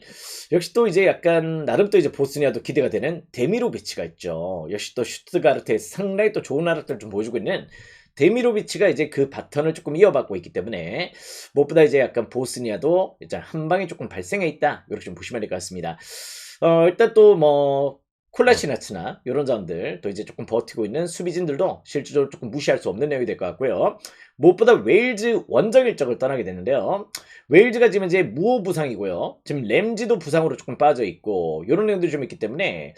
역시 또 이제 약간 나름 또 이제 보스니아도 기대가 되는 데미로비치가 있죠. 역시 또 슈트가르트에서 상당히 또 좋은 활약들을 좀 보여주고 있는 데미로비치가 이제 그 바턴을 조금 이어받고 있기 때문에 무엇보다 이제 약간 보스니아도 일단 한 방에 조금 발생해 있다. 이렇게 좀 보시면 될 것 같습니다. 일단 또 뭐 콜라시나츠나 이런 자원들 또 이제 조금 버티고 있는 수비진들도 실질적으로 조금 무시할 수 없는 내용이 될 것 같고요. 무엇보다 웨일즈 원정 일정을 떠나게 되는데요. 웨일즈가 지금 이제 무호 부상이고요. 지금 램지도 부상으로 조금 빠져 있고 이런 내용들이 좀 있기 때문에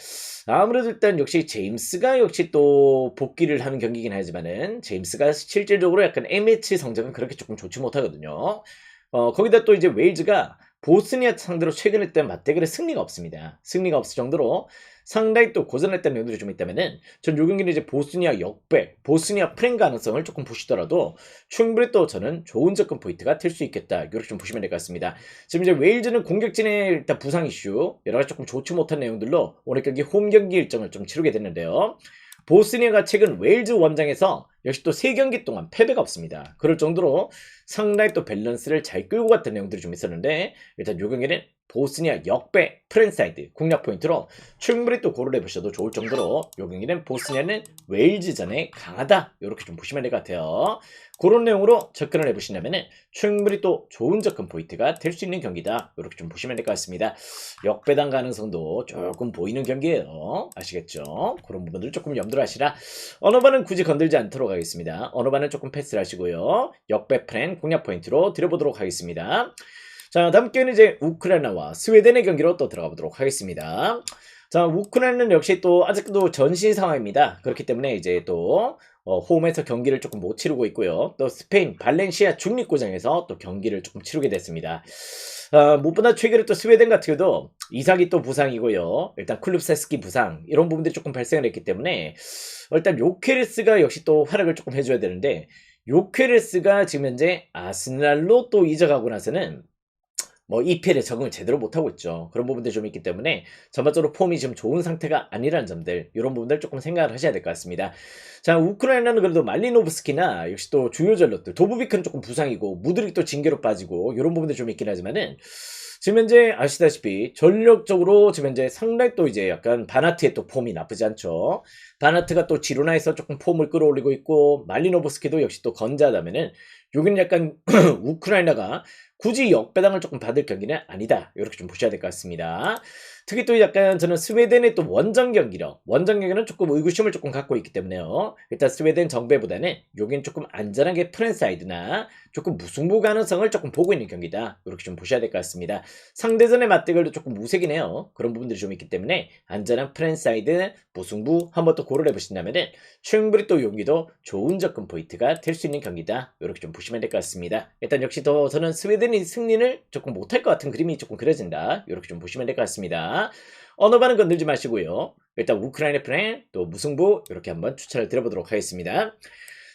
아무래도 일단 역시 제임스가 역시 또 복귀를 하는 경기긴 하지만은 제임스가 실질적으로 약간 MH 성적은 그렇게 조금 좋지 못하거든요. 거기다 또 이제 웨일즈가 보스니아 상대로 최근에 했던 맞대결에 승리가 없습니다. 승리가 없을 정도로 상당히 또 고전했던 면들이 좀 있다면은 전 요 경기는 이제 보스니아 역배, 보스니아 프랭 가능성을 조금 보시더라도 충분히 또 저는 좋은 접근 포인트가 될 수 있겠다. 이렇게 좀 보시면 될 것 같습니다. 지금 이제 웨일즈는 공격진의 일단 부상 이슈 여러 가지 조금 좋지 못한 내용들로 오늘 경기 홈 경기 일정을 좀 치르게 됐는데요. 보스니아가 최근 웨일즈 원정에서 역시 또 3경기 동안 패배가 없습니다. 그럴 정도로 상당히 또 밸런스를 잘 끌고 갔던 내용들이 좀 있었는데 일단 요 경기는 보스니아 역배 프랜사이드 공략 포인트로 충분히 또 고려해 보셔도 좋을 정도로 요 경기는 보스니아는 웨일즈전에 강하다 이렇게 좀 보시면 될 것 같아요. 그런 내용으로 접근을 해보신다면 충분히 또 좋은 접근 포인트가 될 수 있는 경기다 이렇게 좀 보시면 될 것 같습니다. 역배당 가능성도 조금 보이는 경기예요. 아시겠죠? 그런 부분들 조금 염두를 하시라. 어느 반은 굳이 건들지 않도록 하겠습니다. 어느 반은 조금 패스를 하시고요. 역배 프랜 공략 포인트로 드려보도록 하겠습니다. 자, 다음 경기는 이제 우크라이나와 스웨덴의 경기로 또 들어가 보도록 하겠습니다. 자, 우크라이나는 역시 또 아직도 전시 상황입니다. 그렇기 때문에 이제 또 홈에서 경기를 조금 못 치르고 있고요. 또 스페인 발렌시아 중립구장에서 또 경기를 조금 치르게 됐습니다. 무엇보다 최근에 또 스웨덴 같은 경우도 이삭이 또 부상이고요. 일단 쿨룹세스키 부상 이런 부분들이 조금 발생을 했기 때문에 일단 요케레스가 역시 또 활약을 조금 해줘야 되는데 요케레스가 지금 현재 아스날로 또 이적하고 나서는 뭐 EPL에 적응을 제대로 못하고 있죠. 그런 부분들이 좀 있기 때문에 전반적으로 폼이 지금 좋은 상태가 아니라는 점들 이런 부분들 조금 생각을 하셔야 될 것 같습니다. 자, 우크라이나는 그래도 말리노브스키나 역시 또 주요 전력들 도부비크는 조금 부상이고 무드릭 또 징계로 빠지고 이런 부분들이 좀 있긴 하지만은 지금 현재 아시다시피 전력적으로 지금 현재 상당히 또 이제 약간 바나트의 또 폼이 나쁘지 않죠. 바나트가 또 지로나에서 조금 폼을 끌어올리고 있고 말리노브스키도 역시 또 건재하다면은 여기는 약간 우크라이나가 굳이 역배당을 조금 받을 경기는 아니다. 이렇게 좀 보셔야 될 것 같습니다. 특히 또 약간 저는 스웨덴의 또 원정 경기력, 원정 경기는 조금 의구심을 조금 갖고 있기 때문에요. 일단 스웨덴 정배보다는 여긴 조금 안전하게 프랜사이드나 조금 무승부 가능성을 조금 보고 있는 경기다. 이렇게 좀 보셔야 될 것 같습니다. 상대전의 맞대결도 조금 무색이긴 해요. 그런 부분들이 좀 있기 때문에 안전한 프랜사이드, 무승부 한번 또 고려를 해보신다면은 충분히 또 여기도 좋은 접근 포인트가 될 수 있는 경기다. 이렇게 좀 보시면 될 것 같습니다. 일단 역시 더 저는 스웨덴이 승리를 조금 못할 것 같은 그림이 조금 그려진다. 이렇게 좀 보시면 될 것 같습니다. 어느 반은 건들지 마시고요. 일단 우크라이나 플랜 또 무승부 이렇게 한번 추천을 드려보도록 하겠습니다.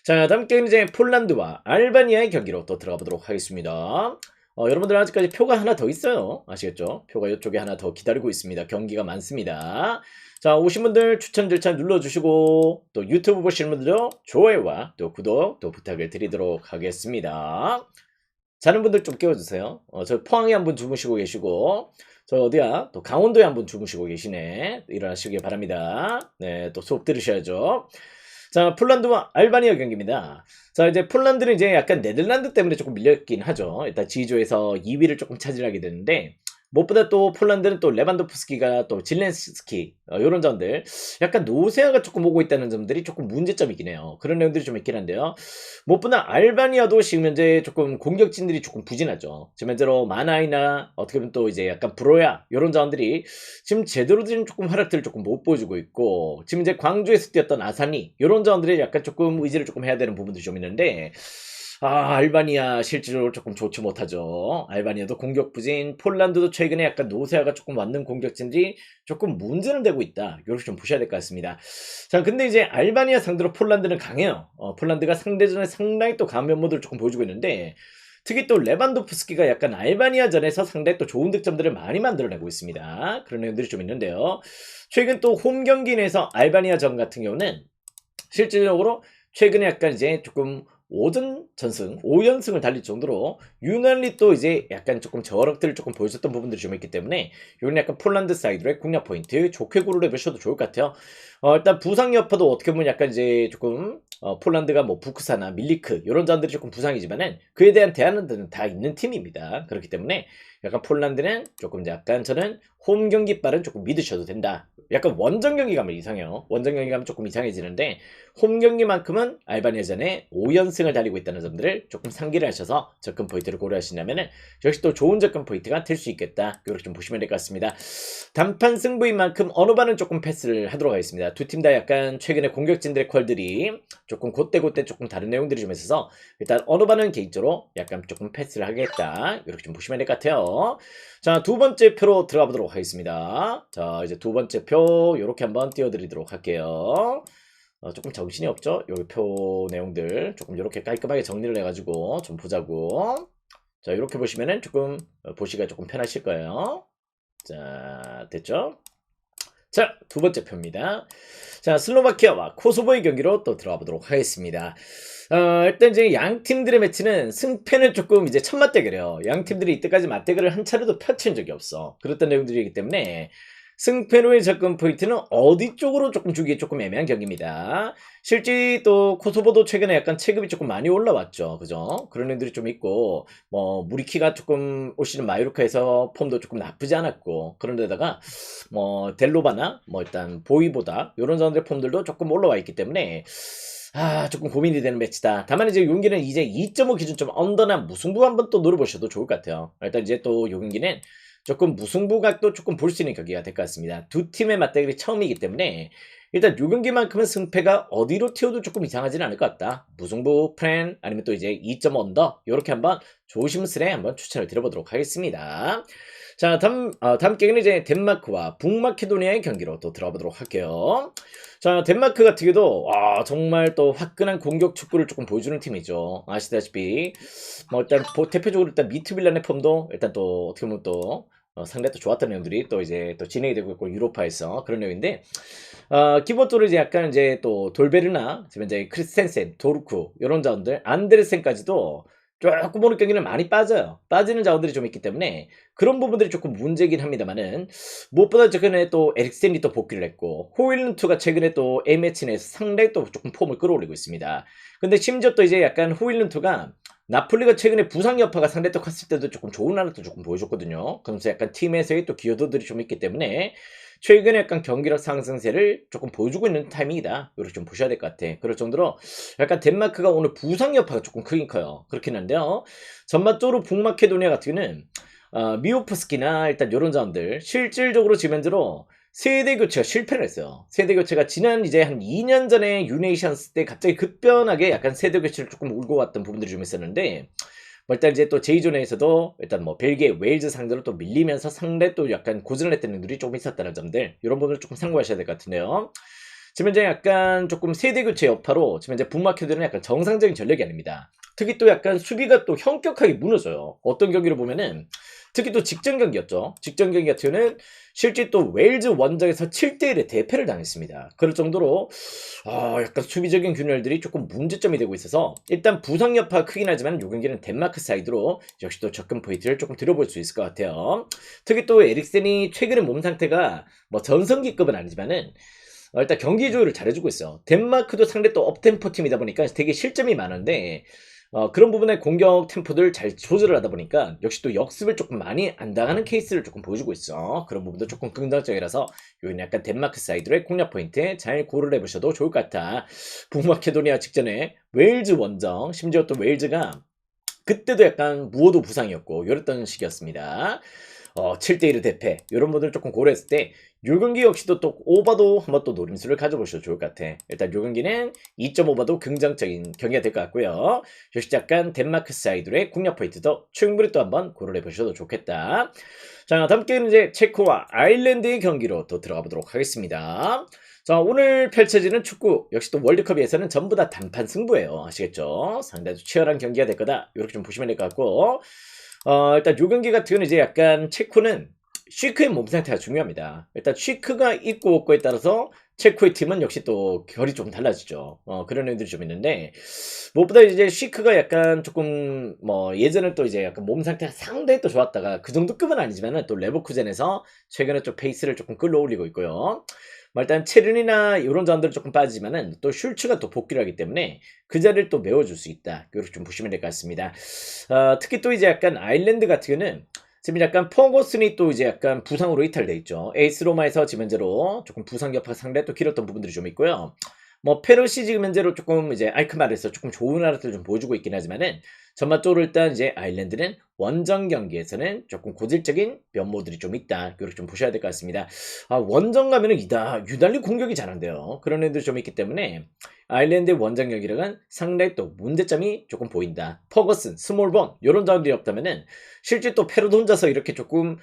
자, 다음 경기는 이제 폴란드와 알바니아의 경기로 또 들어가 보도록 하겠습니다. 여러분들 아직까지 표가 하나 더 있어요. 아시겠죠? 표가 이쪽에 하나 더 기다리고 있습니다. 경기가 많습니다. 자, 오신 분들 추천 절차 눌러주시고 또 유튜브 보시는 분들도 좋아요와 또 구독 또 부탁을 드리도록 하겠습니다. 자는 분들 좀 깨워주세요. 저 포항에 한 분 주무시고 계시고 저 어디야? 또 강원도에 한 분 주무시고 계시네. 일어나시길 바랍니다. 네, 또 수업 들으셔야죠. 자, 폴란드와 알바니아 경기입니다. 자, 이제 폴란드는 이제 약간 네덜란드 때문에 조금 밀렸긴 하죠. 일단 G조에서 2위를 조금 차지하게 되는데 무엇보다 또 폴란드는 또 레반도프스키가 또 질렌스키 요런 점들 약간 노세아가 조금 오고 있다는 점들이 조금 문제점이긴 해요. 그런 내용들이 좀 있긴 한데요. 무엇보다 알바니아도 지금 현재 조금 공격진들이 조금 부진하죠. 지금 현재로 마나이나 어떻게 보면 또 이제 약간 브로야 요런 자원들이 지금 제대로 된 조금 활약들을 조금 못 보여주고 있고 지금 이제 광주에서 뛰었던 아사니 요런 자원들이 약간 조금 의지를 조금 해야 되는 부분들이 좀 있는데 알바니아 실질적으로 조금 좋지 못하죠. 알바니아도 공격 부진, 폴란드도 최근에 약간 노세아가 조금 왔는 공격진들이 조금 문제는 되고 있다. 이렇게 좀 보셔야 될 것 같습니다. 자, 근데 이제 알바니아 상대로 폴란드는 강해요. 폴란드가 상대전에 상당히 또 강한 면모들을 조금 보여주고 있는데 특히 또 레반도프스키가 약간 알바니아전에서 상당히 또 좋은 득점들을 많이 만들어내고 있습니다. 그런 내용들이 좀 있는데요. 최근 또 홈 경기 내에서 알바니아전 같은 경우는 실질적으로 최근에 약간 이제 조금 5전 전승, 5연승을 달릴 정도로 유난히 또 이제 약간 조금 저력들을 조금 보여줬던 부분들이 좀 있기 때문에 이건 약간 폴란드 사이드의 공략 포인트 좋게 고려해 보셔도 좋을 것 같아요. 일단 부상 여파도 어떻게 보면 약간 이제 조금 폴란드가 뭐 부크사나 밀리크 이런 자들이 조금 부상이지만은 그에 대한 대안은 다 있는 팀입니다. 그렇기 때문에 약간 폴란드는 조금 약간 저는 홈 경기빨은 조금 믿으셔도 된다. 약간 원정 경기 가면 이상해요. 원정 경기 가면 조금 이상해지는데 홈 경기만큼은 알바니아전에 5연승을 달리고 있다는 점들을 조금 상기를 하셔서 접근 포인트를 고려하신다면은 역시 또 좋은 접근 포인트가 될 수 있겠다. 이렇게 좀 보시면 될 것 같습니다. 단판 승부인 만큼 어느 반은 조금 패스를 하도록 하겠습니다. 두 팀 다 약간 최근에 공격진들의 퀄들이 조금 곧대곧대 조금 다른 내용들이 좀 있어서 일단 어느 반은 개인적으로 약간 조금 패스를 하겠다. 이렇게 좀 보시면 될 것 같아요. 자, 두 번째 표로 들어가 보도록 하겠습니다. 자, 이제 두 번째 표 이렇게 한번 띄워드리도록 할게요. 조금 정신이 없죠? 여기 표 내용들 조금 이렇게 깔끔하게 정리를 해가지고 좀 보자고. 자, 이렇게 보시면은 조금 보시기가 조금 편하실 거예요. 자, 됐죠? 자, 두 번째 표입니다. 자, 슬로바키아와 코소보의 경기로 또 들어가 보도록 하겠습니다. 일단 이제 양 팀들의 매치는 승패는 조금 이제 첫 맞대결이에요. 양 팀들이 이때까지 맞대결을 한 차례도 펼친 적이 없어. 그랬던 내용들이기 때문에 승패로의 접근 포인트는 어디 쪽으로 조금 주기 조금 애매한 경기입니다. 실제 또 코소보도 최근에 약간 체급이 조금 많이 올라왔죠. 그죠? 그런 애들이 좀 있고 뭐 무리키가 조금 올 시즌 마요르카에서 폼도 조금 나쁘지 않았고 그런 데다가 뭐 델로바나 뭐 일단 보이보다 이런 선수들의 폼들도 조금 올라와 있기 때문에 조금 고민이 되는 매치다. 다만 이제 요 경기는 이제 2.5 기준 좀 언더나 무승부 한번 또 노려보셔도 좋을 것 같아요. 일단 이제 또 요 경기는 조금 무승부 각도 조금 볼 수 있는 경기가 될 것 같습니다. 두 팀의 맞대결이 처음이기 때문에 일단 요 경기만큼은 승패가 어디로 튀어도 조금 이상하지는 않을 것 같다. 무승부 플랜 아니면 또 이제 2.5 언더 요렇게 한번 조심스레 한번 추천을 드려보도록 하겠습니다. 자, 다음 경기는 이제 덴마크와 북마케도니아의 경기로 또 들어보도록 할게요. 자, 덴마크 같은 경우도 정말 또 화끈한 공격 축구를 조금 보여주는 팀이죠. 아시다시피 뭐 일단 대표적으로 일단 미트빌란의 폼도 일단 또 어떻게 보면 또 상당히 또 좋았던 내용들이 또 이제 또 진행이 되고 있고 유로파에서 그런 내용인데 기본적으로 이제 약간 이제 또 돌베르나 지금 이제 크리스텐센, 도르쿠 요런 자원들 안데르센까지도 조금 오늘 경기는 많이 빠져요. 빠지는 자원들이 좀 있기 때문에 그런 부분들이 조금 문제긴 합니다만은 무엇보다 최근에 또 에릭센이 또 복귀를 했고 호일룬투가 최근에 또 A매치 내에서 상당히 또 조금 폼을 끌어올리고 있습니다. 근데 심지어 또 이제 약간 호일룬투가 나폴리가 최근에 부상 여파가 상당히 또 컸을 때도 조금 좋은 하나도 조금 보여줬거든요. 그러면서 약간 팀에서의 또 기여도들이 좀 있기 때문에 최근에 약간 경기력 상승세를 조금 보여주고 있는 타이밍이다. 이렇게 좀 보셔야 될 것 같아. 그럴 정도로 약간 덴마크가 오늘 부상 여파가 조금 크긴 커요. 그렇긴 한데요. 전반적으로 북마케도니아 같은 경우는 미오프스키나 일단 요런 자원들 실질적으로 지금 현재로 세대 교체가 실패를 했어요. 세대 교체가 지난 이제 한 2년 전에 유네이션스 때 갑자기 급변하게 약간 세대 교체를 조금 울고 왔던 부분들이 좀 있었는데 뭐 일단 이제 또 J존에서도 일단 뭐 벨기에, 웨일즈 상대로 또 밀리면서 상대 또 약간 고전을 했던 일들이 조금 있었다는 점들 이런 부분을 조금 참고하셔야 될 것 같은데요. 지금 현재 약간 조금 세대 교체 여파로 지금 현재 북마케도는 약간 정상적인 전력이 아닙니다. 특히 또 약간 수비가 또 현격하게 무너져요. 어떤 경기를 보면은 특히 또 직전 경기였죠. 직전 경기 같은 경우는 실제 또 웨일즈 원정에서 7대1의 대패를 당했습니다. 그럴 정도로 약간 수비적인 균열들이 조금 문제점이 되고 있어서 일단 부상 여파가 크긴 하지만 이 경기는 덴마크 사이드로 역시 또 접근 포인트를 조금 들어볼 수 있을 것 같아요. 특히 또 에릭센이 최근에 몸 상태가 뭐 전성기급은 아니지만은 일단 경기 조율을 잘해주고 있어. 덴마크도 상대 또 업템포 팀이다 보니까 되게 실점이 많은데 그런 부분에 공격 템포들 잘 조절을 하다 보니까 역시 또 역습을 조금 많이 안 당하는 케이스를 조금 보여주고 있어. 그런 부분도 조금 긍정적이라서 요는 약간 덴마크 사이드의 공략 포인트 잘 고려를 해보셔도 좋을 것 같아. 북마케도니아 직전에 웨일즈 원정, 심지어 또 웨일즈가 그때도 약간 무호도 부상이었고 이랬던 시기였습니다. 7대1의 대패 이런 분들 조금 고려했을 때 요경기 역시도 또 오버도 한번 또 노림수를 가져보셔도 좋을 것 같아. 일단 요경기는 2.5버도 긍정적인 경기가 될 것 같고요. 역시 약간 덴마크 사이드의 공략 포인트도 충분히 또 한번 고려해 보셔도 좋겠다. 자, 다음 게임은 이제 체코와 아일랜드의 경기로 또 들어가 보도록 하겠습니다. 자, 오늘 펼쳐지는 축구 역시 또 월드컵에서는 전부 다 단판 승부예요. 아시겠죠? 상당히 치열한 경기가 될 거다. 이렇게 좀 보시면 될 것 같고 일단 요 경기 같은 경우는 이제 약간 체코는 쉬크의 몸 상태가 중요합니다. 일단 쉬크가 있고 없고에 따라서 체코의 팀은 역시 또 결이 좀 달라지죠. 그런 의미들이 좀 있는데 무엇보다 이제 쉬크가 약간 조금 뭐 예전에 또 이제 약간 몸 상태가 상당히 또 좋았다가 그 정도급은 아니지만은 또 레버쿠젠에서 최근에 좀 페이스를 조금 끌어올리고 있고요. 뭐 일단 체른이나 이런 자원들은 조금 빠지지만은 또 슐츠가 또 복귀를 하기 때문에 그 자리를 또 메워줄 수 있다. 이렇게 좀 보시면 될 것 같습니다. 특히 또 이제 약간 아일랜드 같은 경우는 지금 약간 퍼거슨이 또 이제 약간 부상으로 이탈돼 있죠. 에이스 로마에서 지금 현재로 조금 부상 여파가 상당히 또 길었던 부분들이 좀 있고요. 뭐 페르시 지금 현재로 조금 이제 알크마르에서 조금 좋은 하락들을 좀 보여주고 있긴 하지만은 전반적으로 일단 이제 아일랜드는 원정 경기에서는 조금 고질적인 면모들이 좀 있다. 이렇게 좀 보셔야 될 것 같습니다. 원정 가면은 유달리 공격이 잘한대요. 그런 애들이 좀 있기 때문에 아일랜드의 원정 경기력은 상당히 또 문제점이 조금 보인다. 퍼거슨, 스몰본 이런 자원들이 없다면은 실제 또 페르도 혼자서 이렇게 조금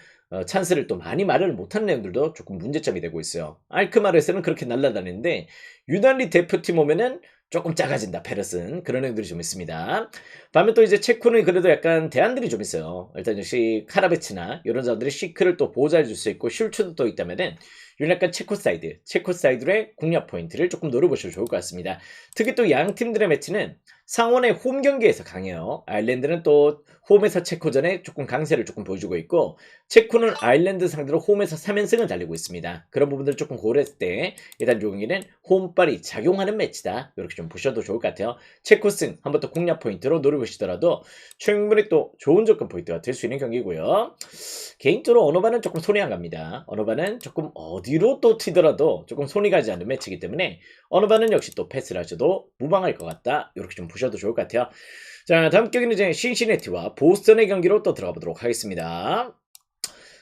찬스를 또 많이 말을 못하는 내용들도 조금 문제점이 되고 있어요. 알크마르에서는 그렇게 날아다니는데 유달리 대표팀 오면은 조금 작아진다. 페르슨 그런 애들이 좀 있습니다. 반면 또 이제 체코는 그래도 약간 대안들이 좀 있어요. 일단 역시 카라베치나 이런 사람들이 시크를 또 보호해 줄 수 있고 슐츠도 또 있다면은 이런 약간 체코 사이드의 공략 포인트를 조금 노려보셔도 좋을 것 같습니다. 특히 또 양 팀들의 매치는 상원의 홈 경기에서 강해요. 아일랜드는 또 홈에서 체코전에 조금 강세를 조금 보여주고 있고 체코는 아일랜드 상대로 홈에서 3연승을 달리고 있습니다. 그런 부분들을 조금 고려했을 때 일단 요 경기는 홈발이 작용하는 매치다. 이렇게 좀 보셔도 좋을 것 같아요. 체코승 한번 또 공략 포인트로 노려보시더라도 충분히 또 좋은 조건 포인트가 될 수 있는 경기고요. 개인적으로 언어반은 조금 손해 안 갑니다. 언어반은 조금 어디로 또 튀더라도 조금 손이 가지 않는 매치이기 때문에 어느 반은 역시 또 패스를 하셔도 무방할 것 같다. 이렇게 좀 보셔도 좋을 것 같아요. 자, 다음 경기는 이제 신시내티와 보스턴의 경기로 또 들어가 보도록 하겠습니다.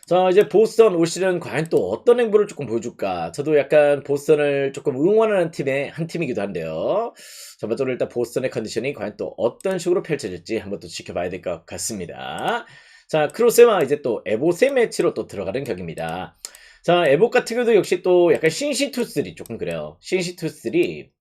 자, 이제 보스턴 올 시즌 과연 또 어떤 행보를 조금 보여줄까? 저도 약간 보스턴을 조금 응원하는 팀의 한 팀이기도 한데요. 전반적으로 일단 보스턴의 컨디션이 과연 또 어떤 식으로 펼쳐질지 한번 또 지켜봐야 될 것 같습니다. 자, 크로스와 이제 또 에보세 매치로 또 들어가는 경기입니다. 자, 에보 같은 경우도 역시 또 약간 신시투쓰리 조금 그래요. 신시투쓰리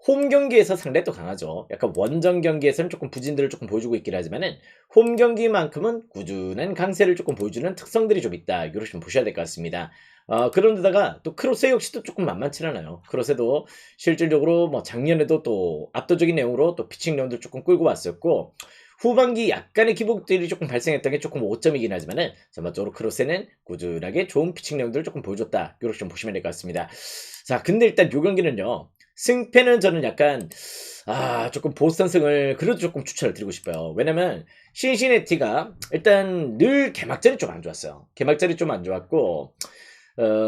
홈 경기에서 상당히 또 강하죠. 약간 원정 경기에서는 조금 부진들을 조금 보여주고 있긴 하지만은 홈 경기만큼은 꾸준한 강세를 조금 보여주는 특성들이 좀 있다. 이렇게 좀 보셔야 될 것 같습니다. 그런데다가 또 크로세 역시도 조금 만만치 않아요. 크로세도 실질적으로 뭐 작년에도 또 압도적인 내용으로 또 피칭 내용들 조금 끌고 왔었고 후반기 약간의 기복들이 조금 발생했던 게 조금 오점이긴 하지만은 전반적으로 크로세는 꾸준하게 좋은 피칭 내용들을 조금 보여줬다. 이렇게 좀 보시면 될 것 같습니다. 자, 근데 일단 요 경기는요. 승패는 저는 약간 조금 보스턴 승을 그래도 조금 추천을 드리고 싶어요. 왜냐면 신시내티가 일단 늘 개막전이 좀 안 좋았어요. 개막전이 좀 안 좋았고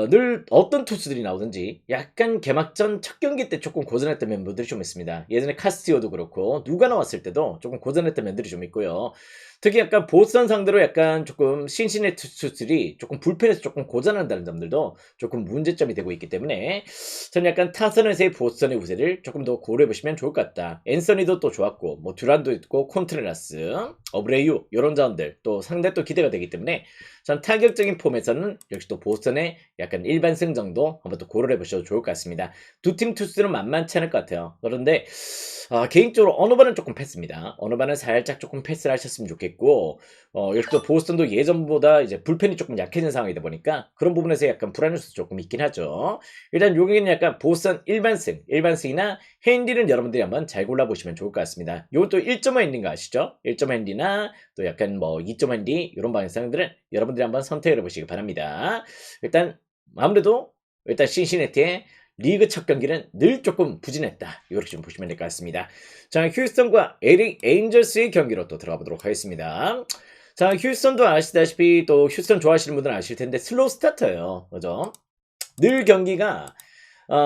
늘 어떤 투수들이 나오든지 약간 개막전 첫 경기 때 조금 고전했던 멤버들이 좀 있습니다. 예전에 카스티오도 그렇고 누가 나왔을 때도 조금 고전했던 멤버들이 좀 있고요. 특히 약간 보스턴 상대로 약간 조금 신시내티 투수들이 조금 불펜에서 조금 고전한다는 점들도 조금 문제점이 되고 있기 때문에 저는 약간 타선에서의 보스턴의 우세를 조금 더 고려해 보시면 좋을 것 같다. 앤서니도 또 좋았고 뭐 듀란도 있고 콘트레라스, 어브레유 이런 자원들 또 상당히 또 기대가 되기 때문에 전 타격적인 폼에서는 역시 또 보스턴의 약간 일반승 정도 한번 또 고려해 보셔도 좋을 것 같습니다. 두 팀 투수들은 만만치 않을 것 같아요. 그런데 개인적으로 어느 반은 조금 패스입니다. 어느 반은 살짝 조금 패스를 하셨으면 좋겠고 역시 또 보스턴도 예전보다 이제 불펜이 조금 약해진 상황이다 보니까 그런 부분에서 약간 불안 요소 조금 있긴 하죠. 일단 여기는 약간 보스턴 일반승이나 핸디는 여러분들이 한번 잘 골라보시면 좋을 것 같습니다. 요건 또 1.5 핸디인 거 아시죠? 1.5 핸디나 또 약간 뭐 2.5 핸디 이런 방향성들은 여러분들이 한번 선택을 해보시기 바랍니다. 일단 아무래도 일단 신시내티의 리그 첫 경기는 늘 조금 부진했다. 이렇게 좀 보시면 될 것 같습니다. 자, 휴스턴과 LA 에인절스의 경기로 또 들어가 보도록 하겠습니다. 자, 휴스턴도 아시다시피 또 휴스턴 좋아하시는 분들은 아실 텐데 슬로우 스타터예요. 그죠? 늘 경기가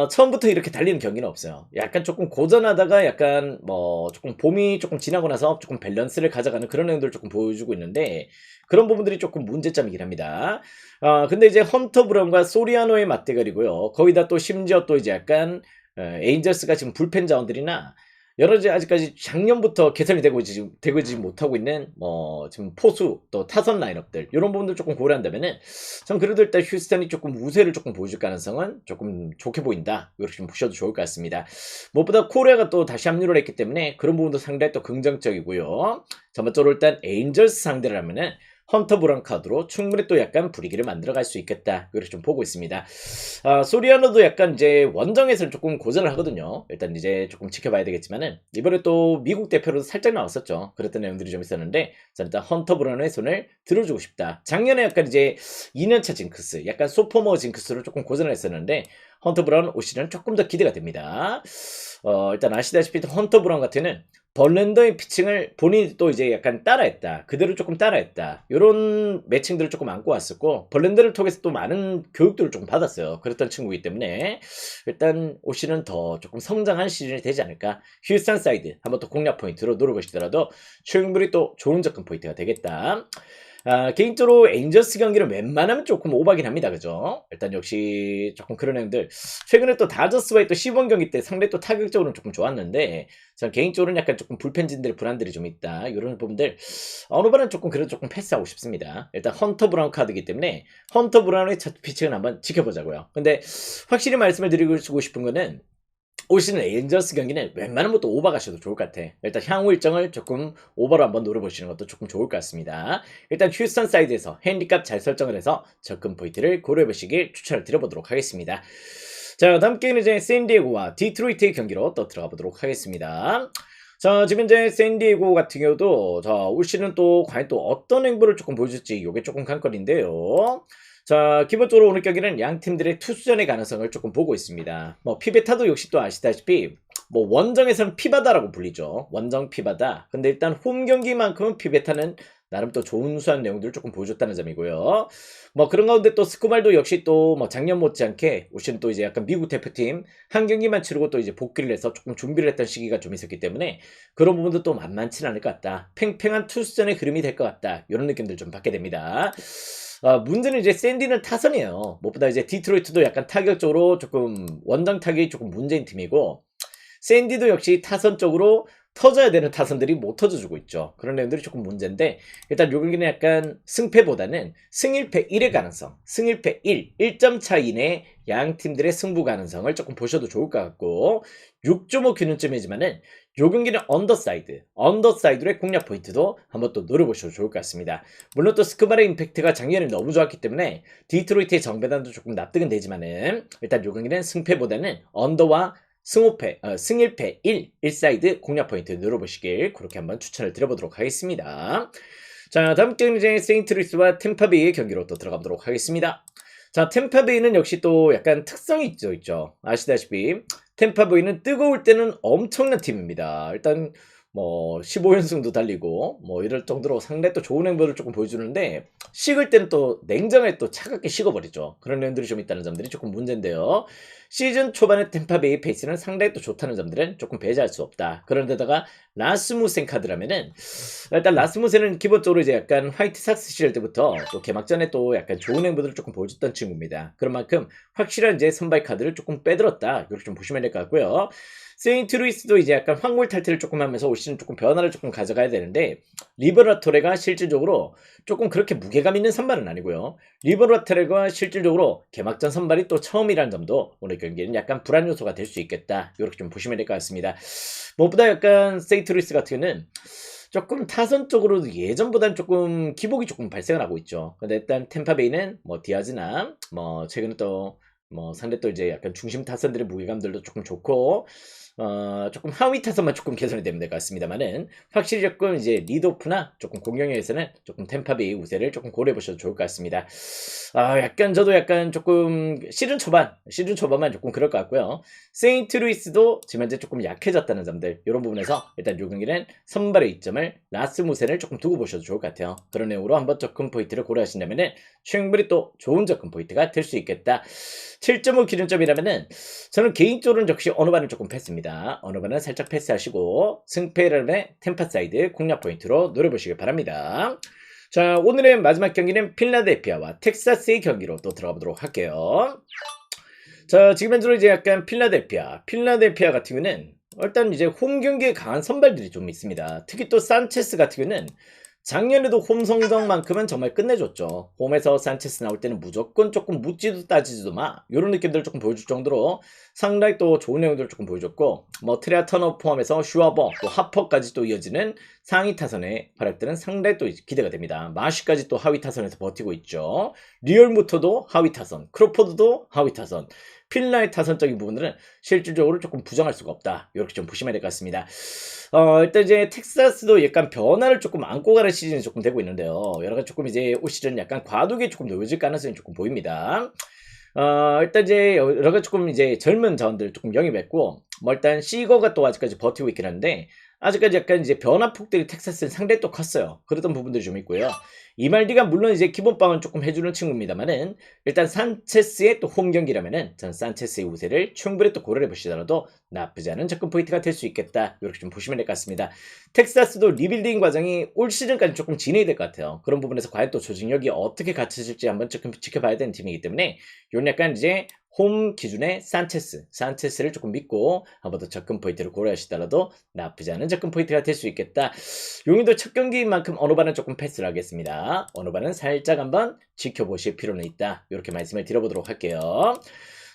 처음부터 이렇게 달리는 경기는 없어요. 약간 조금 고전하다가 약간 뭐 조금 봄이 조금 지나고 나서 조금 밸런스를 가져가는 그런 내용들을 조금 보여주고 있는데 그런 부분들이 조금 문제점이긴 합니다. 근데 이제 헌터 브라운과 소리아노의 맞대결이고요. 거기다 또 심지어 또 이제 약간 에인저스가 지금 불펜 자원들이나 여러 가지 아직까지 작년부터 개선이 되지 못하고 있는 지금 포수 또 타선 라인업들 이런 부분들 조금 고려한다면은 전 그래도 일단 휴스턴이 조금 우세를 조금 보여줄 가능성은 조금 좋게 보인다. 이렇게 좀 보셔도 좋을 것 같습니다. 무엇보다 코리아가 또 다시 합류를 했기 때문에 그런 부분도 상당히 또 긍정적이고요. 전반적으로 일단 에인절스 상대를 하면은 헌터 브라운 카드로 충분히 또 약간 분위기를 만들어갈 수 있겠다. 이렇게 좀 보고 있습니다. 소리아노도 약간 이제 원정에서는 조금 고전을 하거든요. 일단 이제 조금 지켜봐야 되겠지만은 이번에 또 미국 대표로 살짝 나왔었죠. 그랬던 내용들이 좀 있었는데 저는 일단 헌터 브라운의 손을 들어주고 싶다. 작년에 약간 이제 2년차 징크스, 약간 소포머 징크스로 조금 고전을 했었는데 헌터 브라운 올 시즌은 조금 더 기대가 됩니다. 일단 아시다시피 헌터 브라운 같은 경우는 벌랜더의 피칭을 본인이 또 이제 약간 따라했다. 그대로 조금 따라했다. 요런 매칭들을 조금 안고 왔었고, 벌랜더를 통해서 또 많은 교육들을 조금 받았어요. 그랬던 친구이기 때문에, 일단 올 시즌은 더 조금 성장한 시즌이 되지 않을까. 휴스턴 사이드, 한번 또 공략 포인트로 노려보시더라도 충분히 또 좋은 접근 포인트가 되겠다. 개인적으로 에인저스 경기는 웬만하면 조금 오바긴 합니다. 그죠? 일단 역시 조금 그런 내용들. 최근에 또 다저스와의 또 시범 경기 때 상당히 또 타격적으로는 조금 좋았는데, 전 개인적으로는 약간 조금 불펜진들의 불안들이 좀 있다. 이런 부분들. 어느 반은 조금 그래도 조금 패스하고 싶습니다. 일단 헌터 브라운 카드이기 때문에 헌터 브라운의 첫 피칭을 한번 지켜보자고요. 근데 확실히 말씀을 드리고 싶은 거는 올 시즌 에인저스 경기는 웬만하면 또 오버 가셔도 좋을 것 같아. 일단 향후 일정을 조금 오버로 한번 노려보시는 것도 조금 좋을 것 같습니다. 일단 휴스턴 사이드에서 핸디값 잘 설정을 해서 접근 포인트를 고려해보시길 추천을 드려보도록 하겠습니다. 자, 다음 게임은 이제 샌디에고와 디트로이트의 경기로 또 들어가 보도록 하겠습니다. 자, 지금 이제 샌디에고 같은 경우도 올 시즌은 또 과연 또 어떤 행보를 조금 보여줄지 이게 조금 관건인데요. 자, 기본적으로 오늘 경기는 양 팀들의 투수전의 가능성을 조금 보고 있습니다. 피베타도 역시 또 아시다시피 원정에서는 피바다라고 불리죠. 원정 피바다. 근데 일단 홈 경기만큼은 피베타는 나름 또 좋은 수한 내용들을 조금 보여줬다는 점이고요. 뭐 그런 가운데 또 스코말도 역시 또 뭐 작년 못지않게 올 시즌 또 이제 약간 미국 대표팀 한 경기만 치르고 또 이제 복귀를 해서 조금 준비를 했던 시기가 좀 있었기 때문에 그런 부분도 또 만만치는 않을 것 같다. 팽팽한 투수전의 그림이 될 것 같다. 이런 느낌들 좀 받게 됩니다. 문제는 이제 샌디는 타선이에요. 무엇보다 이제 디트로이트도 약간 타격적으로 조금 원정 타격이 조금 문제인 팀이고 샌디도 역시 타선 쪽으로 터져야 되는 타선들이 못 터져주고 있죠. 그런 내용들이 조금 문제인데 일단 요 경기는 약간 승패보다는 승일패 1의 가능성, 승일패 1점 차 이내 양 팀들의 승부 가능성을 조금 보셔도 좋을 것 같고 6.5 균형점이지만은 요 경기는 언더사이드의 공략 포인트도 한번 또 노려보셔도 좋을 것 같습니다. 물론 또 스크바의 임팩트가 작년에 너무 좋았기 때문에 디트로이트의 정배단도 조금 납득은 되지만은 일단 요 경기는 승패보다는 언더와 승일패 1사이드 공략 포인트 누려보시길 그렇게 한번 추천을 드려보도록 하겠습니다. 자, 다음 게임 이제 세인트루이스와 템파베이의 경기로 또 들어가보도록 하겠습니다. 자, 템파베이는 역시 또 약간 특성이 있죠. 아시다시피 템파베이는 뜨거울 때는 엄청난 팀입니다. 일단 뭐 15연승도 달리고 뭐 이럴 정도로 상당히 또 좋은 행보를 조금 보여주는데 식을 때는 또 냉정하게 또 차갑게 식어버리죠. 그런 내용들이 좀 있다는 점들이 조금 문제인데요. 시즌 초반의 템파베이 페이스는 상당히 또 좋다는 점들은 조금 배제할 수 없다. 그런데다가 라스무센 카드라면은 일단 라스무센은 기본적으로 이제 약간 화이트삭스 시절 때부터 또 개막전에 또 약간 좋은 행보들을 조금 보여줬던 친구입니다. 그런 만큼 확실한 이제 선발 카드를 조금 빼들었다. 이렇게 좀 보시면 될 것 같고요. 세인트루이스도 이제 약간 황골 탈퇴를 조금 하면서 올 시즌 조금 변화를 조금 가져가야 되는데 리버라토레가 실질적으로 조금 그렇게 무게감 있는 선발은 아니고요. 리버라토레가 실질적으로 개막전 선발이 또 처음이라는 점도 오늘 경기는 약간 불안 요소가 될 수 있겠다. 이렇게 좀 보시면 될 것 같습니다. 무엇보다 약간 세인트루이스 같은 경우는 조금 타선 쪽으로도 예전보다는 조금 기복이 조금 발생을 하고 있죠. 근데 일단 템파베이는 뭐 디아즈나 뭐 최근에 또 뭐 상대 또 이제 약간 중심 타선들의 무게감들도 조금 좋고 조금 하위 타선만 조금 개선이 되면 될 것 같습니다만은 확실히 조금 이제 리드오프나 조금 공격에서는 조금 템파베이 우세를 조금 고려해 보셔도 좋을 것 같습니다. 약간 저도 약간 조금 시즌 초반만 조금 그럴 것 같고요. 세인트루이스도 지금 현재 조금 약해졌다는 점들 이런 부분에서 일단 요 경기는 선발의 이점을 라스무센을 조금 두고 보셔도 좋을 것 같아요. 그런 내용으로 한번 접근 포인트를 고려하신다면은 충분히 또 좋은 접근 포인트가 될 수 있겠다. 7.5 기준점이라면은 저는 개인적으로는 역시 어느 반을 조금 패스입니다. 어느 반은 살짝 패스하시고 승패라면의 템파사이드 공략 포인트로 노려보시길 바랍니다. 자, 오늘의 마지막 경기는 필라델피아와 텍사스의 경기로 또 들어가 보도록 할게요. 자, 지금 현재로 이제 약간 필라델피아 같은 경우는 일단 이제 홈 경기에 강한 선발들이 좀 있습니다. 특히 또 산체스 같은 경우는 작년에도 홈 성적만큼은 정말 끝내줬죠. 홈에서 산체스 나올 때는 무조건 조금 묻지도 따지지도 마 이런 느낌들을 조금 보여줄 정도로 상당히 또 좋은 내용들을 조금 보여줬고 뭐 트레아 터너 포함해서 슈아버 또 하퍼까지 또 이어지는 상위 타선의 활약들은 상당히 또 기대가 됩니다. 마쉬까지 또 하위 타선에서 버티고 있죠. 리얼무터도 하위 타선, 크로포드도 하위 타선, 필라의 타선적인 부분들은 실질적으로 조금 부정할 수가 없다. 이렇게 좀 보시면 될 것 같습니다. 일단 이제 텍사스도 약간 변화를 조금 안고 가는 시즌이 조금 되고 있는데요. 여러 가지 조금 이제 올 시즌 약간 과도기에 조금 놓여질 가능성이 조금 보입니다. 일단 이제 여러 가지 조금 이제 젊은 자원들 조금 영입했고, 뭐 일단 시거가 또 아직까지 버티고 있긴 한데, 아직까지 약간 이제 변화폭들이 텍사스는 상당히 또 컸어요. 그랬던 부분들이 좀 있고요. 이말디가 물론 이제 기본빵은 조금 해주는 친구입니다만은 일단 산체스의 또 홈 경기라면은 전 산체스의 우세를 충분히 또 고려해 보시더라도 나쁘지 않은 접근 포인트가 될 수 있겠다. 이렇게 좀 보시면 될 것 같습니다. 텍사스도 리빌딩 과정이 올 시즌까지 조금 진행이 될 것 같아요. 그런 부분에서 과연 또 조직력이 어떻게 갖춰질지 한번 조금 지켜봐야 되는 팀이기 때문에 요런 약간 이제 홈 기준의 산체스를 조금 믿고 한번 더 접근 포인트를 고려하시더라도 나쁘지 않은 접근 포인트가 될 수 있겠다. 용인도 첫 경기인 만큼 어느 반은 조금 패스를 하겠습니다. 어느 반은 살짝 한번 지켜보실 필요는 있다. 이렇게 말씀을 드려보도록 할게요.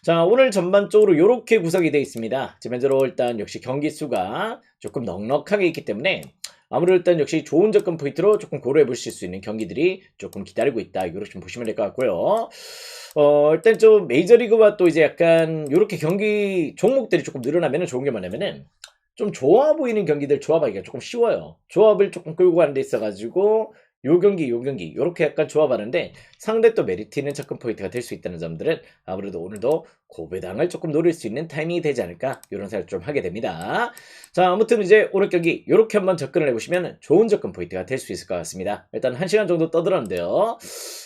자, 오늘 전반적으로 이렇게 구성이 되어 있습니다. 지금 현재로 일단 역시 경기 수가 조금 넉넉하게 있기 때문에 아무래도 일단 역시 좋은 접근 포인트로 조금 고려해 보실 수 있는 경기들이 조금 기다리고 있다. 이렇게 좀 보시면 될 것 같고요. 일단 좀 메이저리그와 또 이제 약간 이렇게 경기 종목들이 조금 늘어나면 좋은 게 뭐냐면은 좀 좋아 보이는 경기들 조합하기가 조금 쉬워요. 조합을 조금 끌고 가는 데 있어가지고 요 경기, 요 경기 요렇게 약간 조합하는데 상대 또 메리트 있는 접근 포인트가 될 수 있다는 점들은 아무래도 오늘도 고배당을 조금 노릴 수 있는 타이밍이 되지 않을까 요런 생각을 좀 하게 됩니다. 자, 아무튼 이제 오늘 경기 요렇게 한번 접근을 해보시면 좋은 접근 포인트가 될 수 있을 것 같습니다. 일단 1시간 정도 떠들었는데요.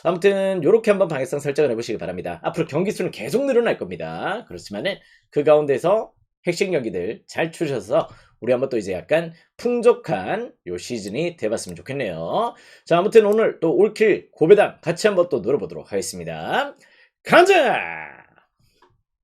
아무튼 요렇게 한번 방향성 설정을 해보시기 바랍니다. 앞으로 경기 수는 계속 늘어날 겁니다. 그렇지만은 그 가운데서 핵심 경기들 잘 추셔서 우리 한번 또 이제 약간 풍족한 요 시즌이 돼봤으면 좋겠네요. 자, 아무튼 오늘 또 올킬 고배당 같이 한번 또 노려보도록 하겠습니다. 가자!